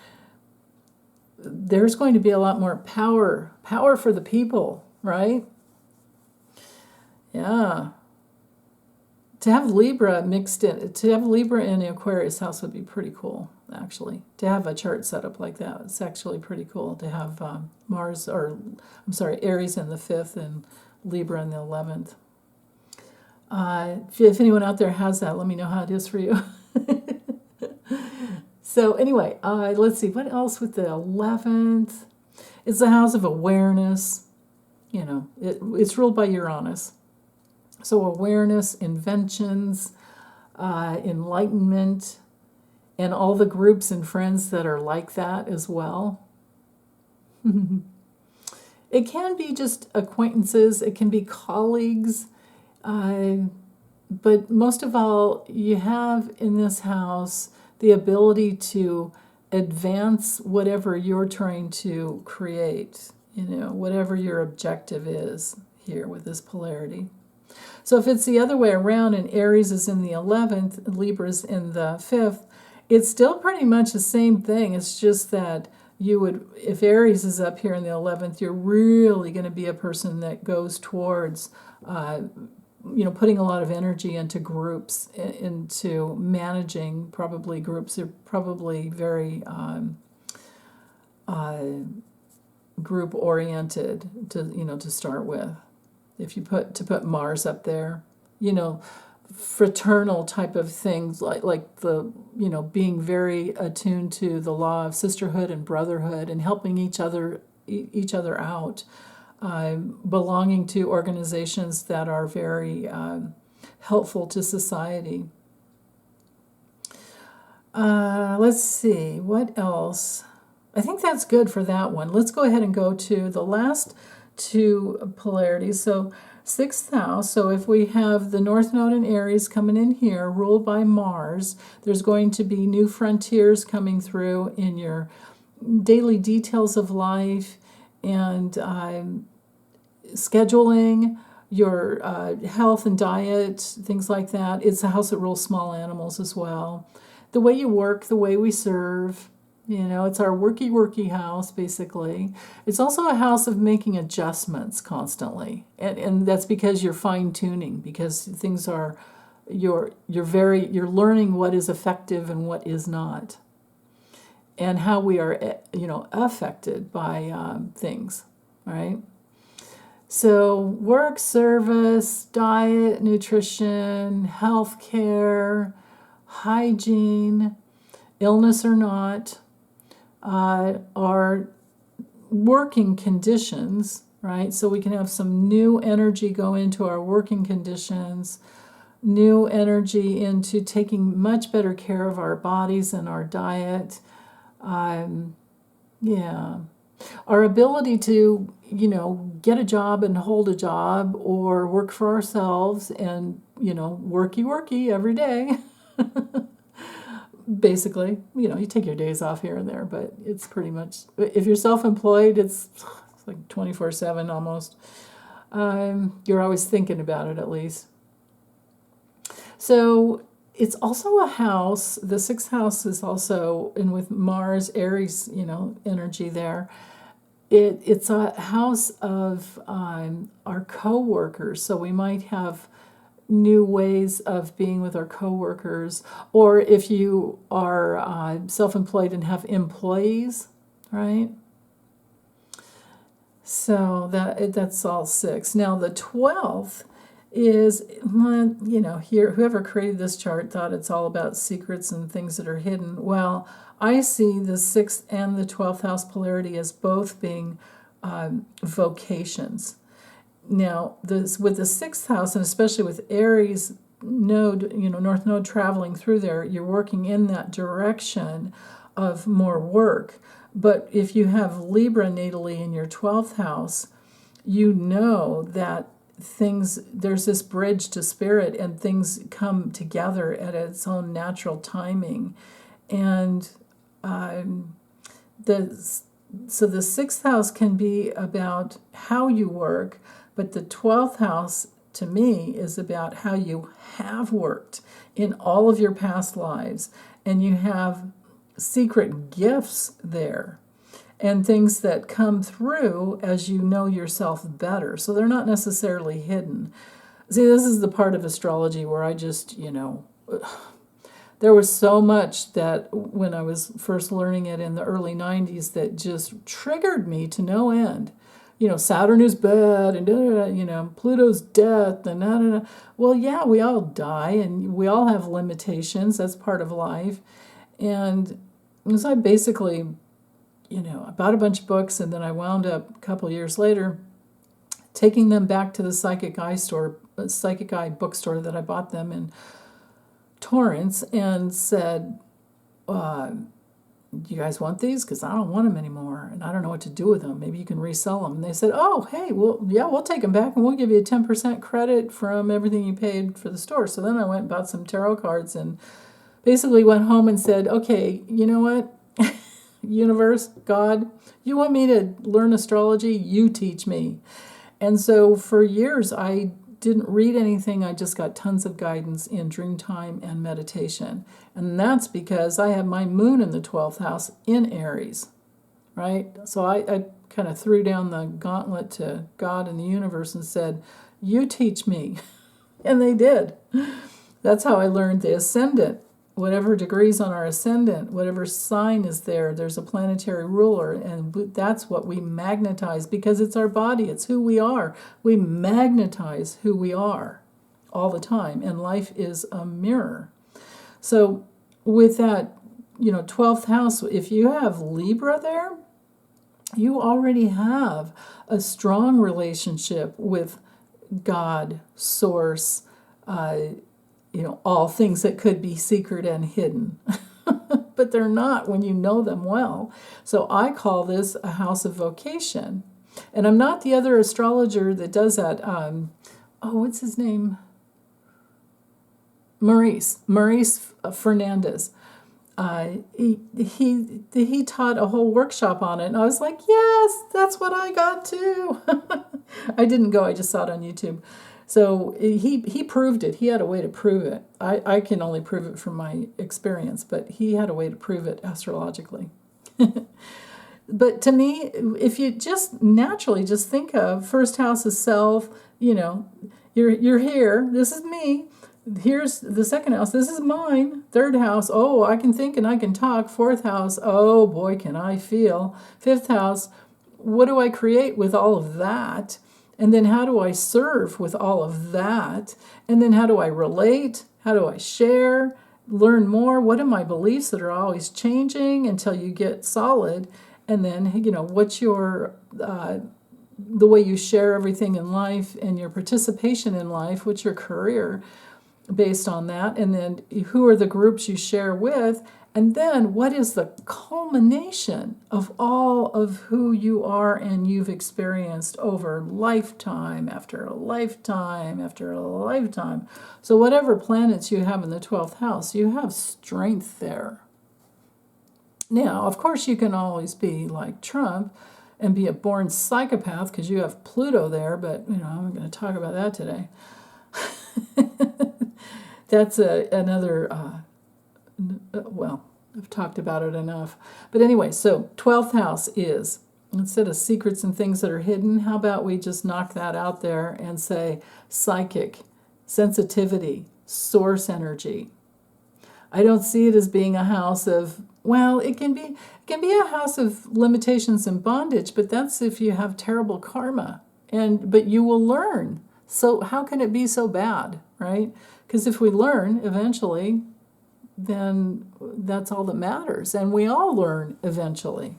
there's going to be a lot more power for the people, right? Yeah. To have Libra in the Aquarius house would be pretty cool, actually. To have a chart set up like that, it's actually pretty cool. To have Aries in the 5th and Libra in the 11th. If anyone out there has that, let me know how it is for you. So anyway, let's see, what else with the 11th? It's the house of awareness. It's ruled by Uranus. So awareness, inventions, enlightenment, and all the groups and friends that are like that as well. It can be just acquaintances, it can be colleagues, but most of all, you have in this house the ability to advance whatever you're trying to create, whatever your objective is here with this polarity. So if it's the other way around and Aries is in the 11th, Libra's in the 5th, it's still pretty much the same thing. It's just that if Aries is up here in the 11th, you're really going to be a person that goes towards, putting a lot of energy into groups, into managing probably groups. You're probably very group oriented to start with. If you put Mars up there, fraternal type of things like the being very attuned to the law of sisterhood and brotherhood and helping each other out, belonging to organizations that are very helpful to society. Let's see, what else? I think that's good for that one. Let's go ahead and go to the last two polarities. So 6th house, so if we have the North Node in Aries coming in here, ruled by Mars, there's going to be new frontiers coming through in your daily details of life and scheduling, your health and diet, things like that. It's a house that rules small animals as well. The way you work, the way we serve, it's our worky house, basically. It's also a house of making adjustments constantly. And that's because you're fine-tuning, because things are, you're learning what is effective and what is not. And how we are, affected by things, right? So work, service, diet, nutrition, healthcare, hygiene, illness or not, are working conditions, right? So we can have some new energy go into our working conditions, new energy into taking much better care of our bodies and our diet. Our ability to, get a job and hold a job or work for ourselves and, worky every day. Basically, you take your days off here and there, but it's pretty much, if you're self-employed, it's like 24/7 almost. You're always thinking about it at least. So it's also a house, the 6th house is also, and with Mars, Aries, energy there, it's a house of our co-workers. So we might have new ways of being with our coworkers, or if you are self-employed and have employees, right? So that's all 6. Now the 12th is, here, whoever created this chart thought it's all about secrets and things that are hidden. Well, I see the 6th and the 12th house polarity as both being vocations. Now, this with the sixth house, and especially with Aries node, North Node traveling through there, you're working in that direction of more work. But if you have Libra natally in your 12th house, you know that there's this bridge to spirit, and things come together at its own natural timing. And so the sixth house can be about how you work, but the 12th house to me is about how you have worked in all of your past lives, and you have secret gifts there and things that come through as you know yourself better. So they're not necessarily hidden. See, this is the part of astrology where I just, there was so much that when I was first learning it in the early 90s that just triggered me to no end. Saturn is bad, and Pluto's death, and da, da, da. Well, yeah, we all die, and we all have limitations. That's part of life. And so I basically, I bought a bunch of books, and then I wound up a couple years later taking them back to the Psychic Eye bookstore that I bought them in Torrance, and said, do you guys want these? Because I don't want them anymore, and I don't know what to do with them. Maybe you can resell them. And they said, oh, hey, well, yeah, we'll take them back, and we'll give you a 10% credit from everything you paid for the store. So then I went and bought some tarot cards and basically went home and said, okay, you know what? Universe, God, you want me to learn astrology? You teach me. And so for years, I didn't read anything. I just got tons of guidance in dream time and meditation. And that's because I have my moon in the 12th house in Aries, right? So I kind of threw down the gauntlet to God and the universe and said, you teach me. And they did. That's how I learned the ascendant. Whatever degrees on our ascendant, whatever sign is there, there's a planetary ruler, and that's what we magnetize because it's our body, it's who we are. We magnetize who we are all the time, and life is a mirror. So with that, 12th house, if you have Libra there, you already have a strong relationship with God, Source, all things that could be secret and hidden. But they're not when you know them well. So I call this a house of vocation. And I'm not the other astrologer that does that. What's his name? Maurice Fernandez. He taught a whole workshop on it, and I was like, yes, that's what I got too. I didn't go, I just saw it on YouTube. So he proved it. He had a way to prove it. I can only prove it from my experience, but he had a way to prove it astrologically. But to me, if you just naturally just think of first house as self, you're here. This is me. Here's the second house. This is mine. Third house. Oh, I can think and I can talk. Fourth house. Oh boy, can I feel. Fifth house. What do I create with all of that? And then how do I serve with all of that? And then how do I relate? How do I share? Learn more? What are my beliefs that are always changing until you get solid? And then, what's your, the way you share everything in life and your participation in life, what's your career based on that? And then who are the groups you share with? And then what is the culmination of all of who you are and you've experienced over lifetime after a lifetime after a lifetime? So whatever planets you have in the 12th house, you have strength there. Now, of course, you can always be like Trump and be a born psychopath because you have Pluto there, but, I'm going to talk about that today. That's another... I've talked about it enough. But anyway, so 12th house is, instead of secrets and things that are hidden, how about we just knock that out there and say psychic, sensitivity, source energy. I don't see it as being a house of, it can be a house of limitations and bondage, but that's if you have terrible karma. But you will learn. So how can it be so bad, right? Because if we learn eventually, then that's all that matters. And we all learn eventually.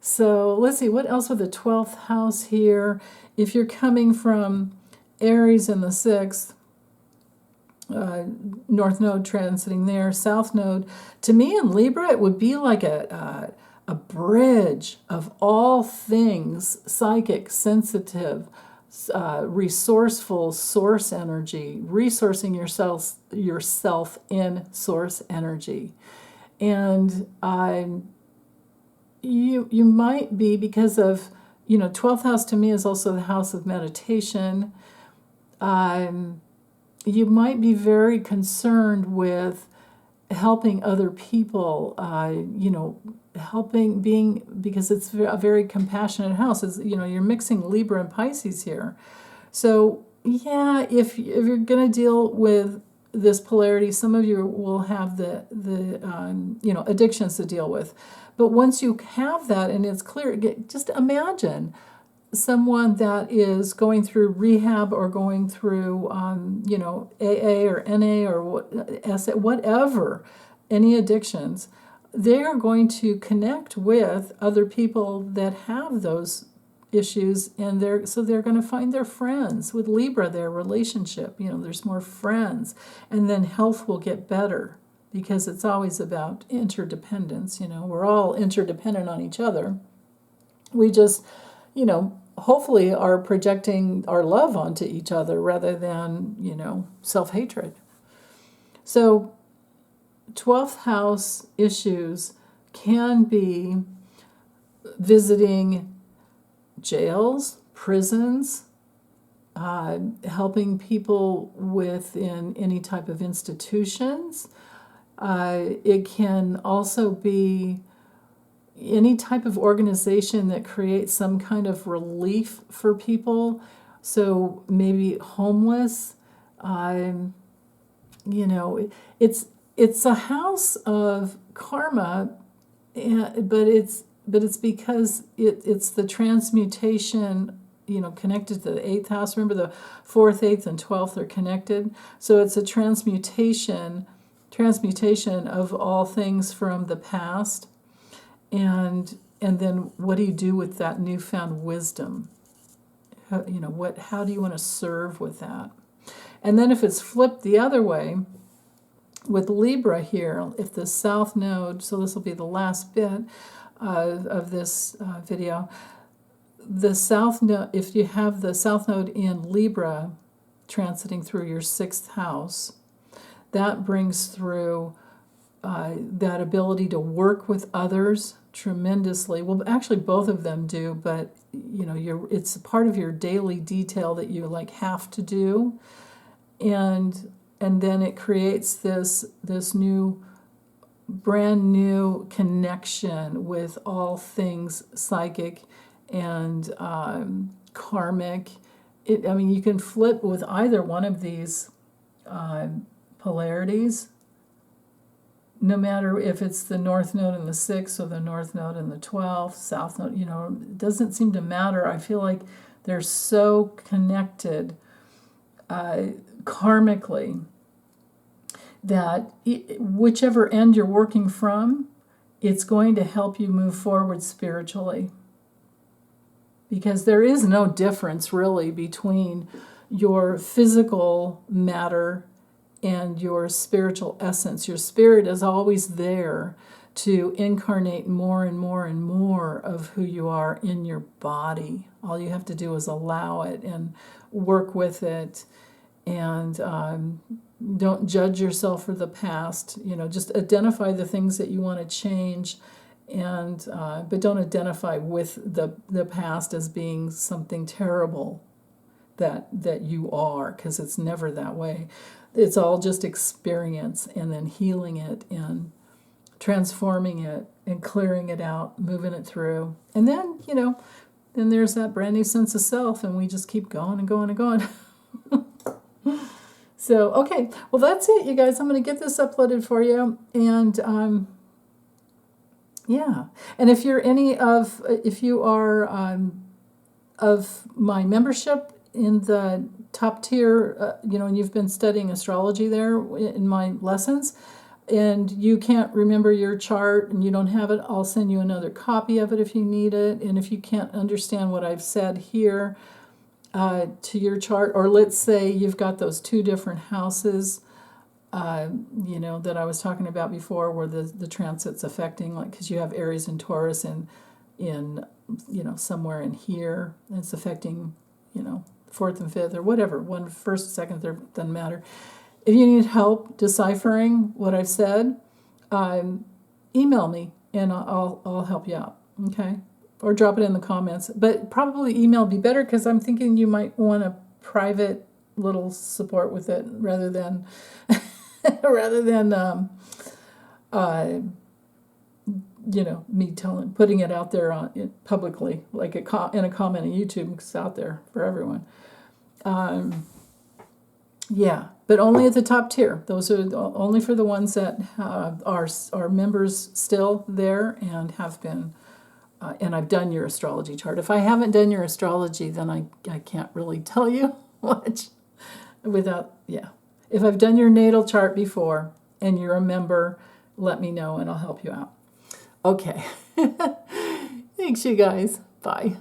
So let's see, what else with the 12th house here? If you're coming from Aries in the 6th, North Node transiting there, South Node, to me in Libra, it would be like a bridge of all things psychic, sensitive, resourceful source energy, resourcing yourself in source energy. And you might be, because of, 12th house to me is also the house of meditation. You might be very concerned with helping other people, because it's a very compassionate house. It's, you're mixing Libra and Pisces here. So, yeah, if you're going to deal with this polarity, some of you will have the addictions to deal with. But once you have that and it's clear, just imagine someone that is going through rehab or going through, AA or NA or whatever, any addictions, they are going to connect with other people that have those issues, and they're going to find their friends. With Libra, their relationship, there's more friends, and then health will get better because it's always about interdependence. We're all interdependent on each other. We just, hopefully are projecting our love onto each other rather than, self-hatred. So 12th house issues can be visiting jails, prisons, helping people within any type of institutions. It can also be any type of organization that creates some kind of relief for people. So maybe homeless. It's a house of karma, but it's because it's the transmutation, connected to the 8th house. Remember, the 4th, 8th, and 12th are connected. So it's a transmutation of all things from the past. And then what do you do with that newfound wisdom? How do you want to serve with that? And then if it's flipped the other way, with Libra here, if the South Node, so this will be the last bit of this video, the South Node, if you have the South Node in Libra transiting through your 6th house, that brings through that ability to work with others tremendously. Well, actually both of them do, but it's part of your daily detail that you have to do, and then it creates this brand new connection with all things psychic and karmic. You can flip with either one of these polarities, no matter if it's the North Node in the 6th or the North Node in the 12th, South Node, it doesn't seem to matter. I feel like they're so connected karmically that whichever end you're working from, it's going to help you move forward spiritually. Because there is no difference really between your physical matter and your spiritual essence. Your spirit is always there to incarnate more and more and more of who you are in your body. All you have to do is allow it and work with it, and don't judge yourself for the past. Just identify the things that you want to change, and but don't identify with the past as being something terrible that you are, because it's never that way. It's all just experience, and then healing it and transforming it and clearing it out, moving it through. And then, then there's that brand new sense of self, and we just keep going and going and going. So, okay, well, that's it, you guys. I'm going to get this uploaded for you. And, yeah. And if you are of my membership in the top tier, and you've been studying astrology there in my lessons, and you can't remember your chart and you don't have it, I'll send you another copy of it if you need it. And if you can't understand what I've said here to your chart, or let's say you've got those two different houses, that I was talking about before, where the transit's affecting, like, because you have Aries and Taurus in somewhere in here, and it's affecting, fourth and fifth or whatever, one, first, second, third, doesn't matter. If you need help deciphering what I've said, email me and I'll help you out, okay? Or drop it in the comments. But probably email would be better, because I'm thinking you might want a private little support with it rather than me putting it out there publicly, like in a comment on YouTube. It's out there for everyone. Yeah, but only at the top tier. Those are only for the ones that are members still there and have been. And I've done your astrology chart. If I haven't done your astrology, then I can't really tell you much without, yeah. If I've done your natal chart before and you're a member, let me know and I'll help you out. Okay. Thanks, you guys. Bye.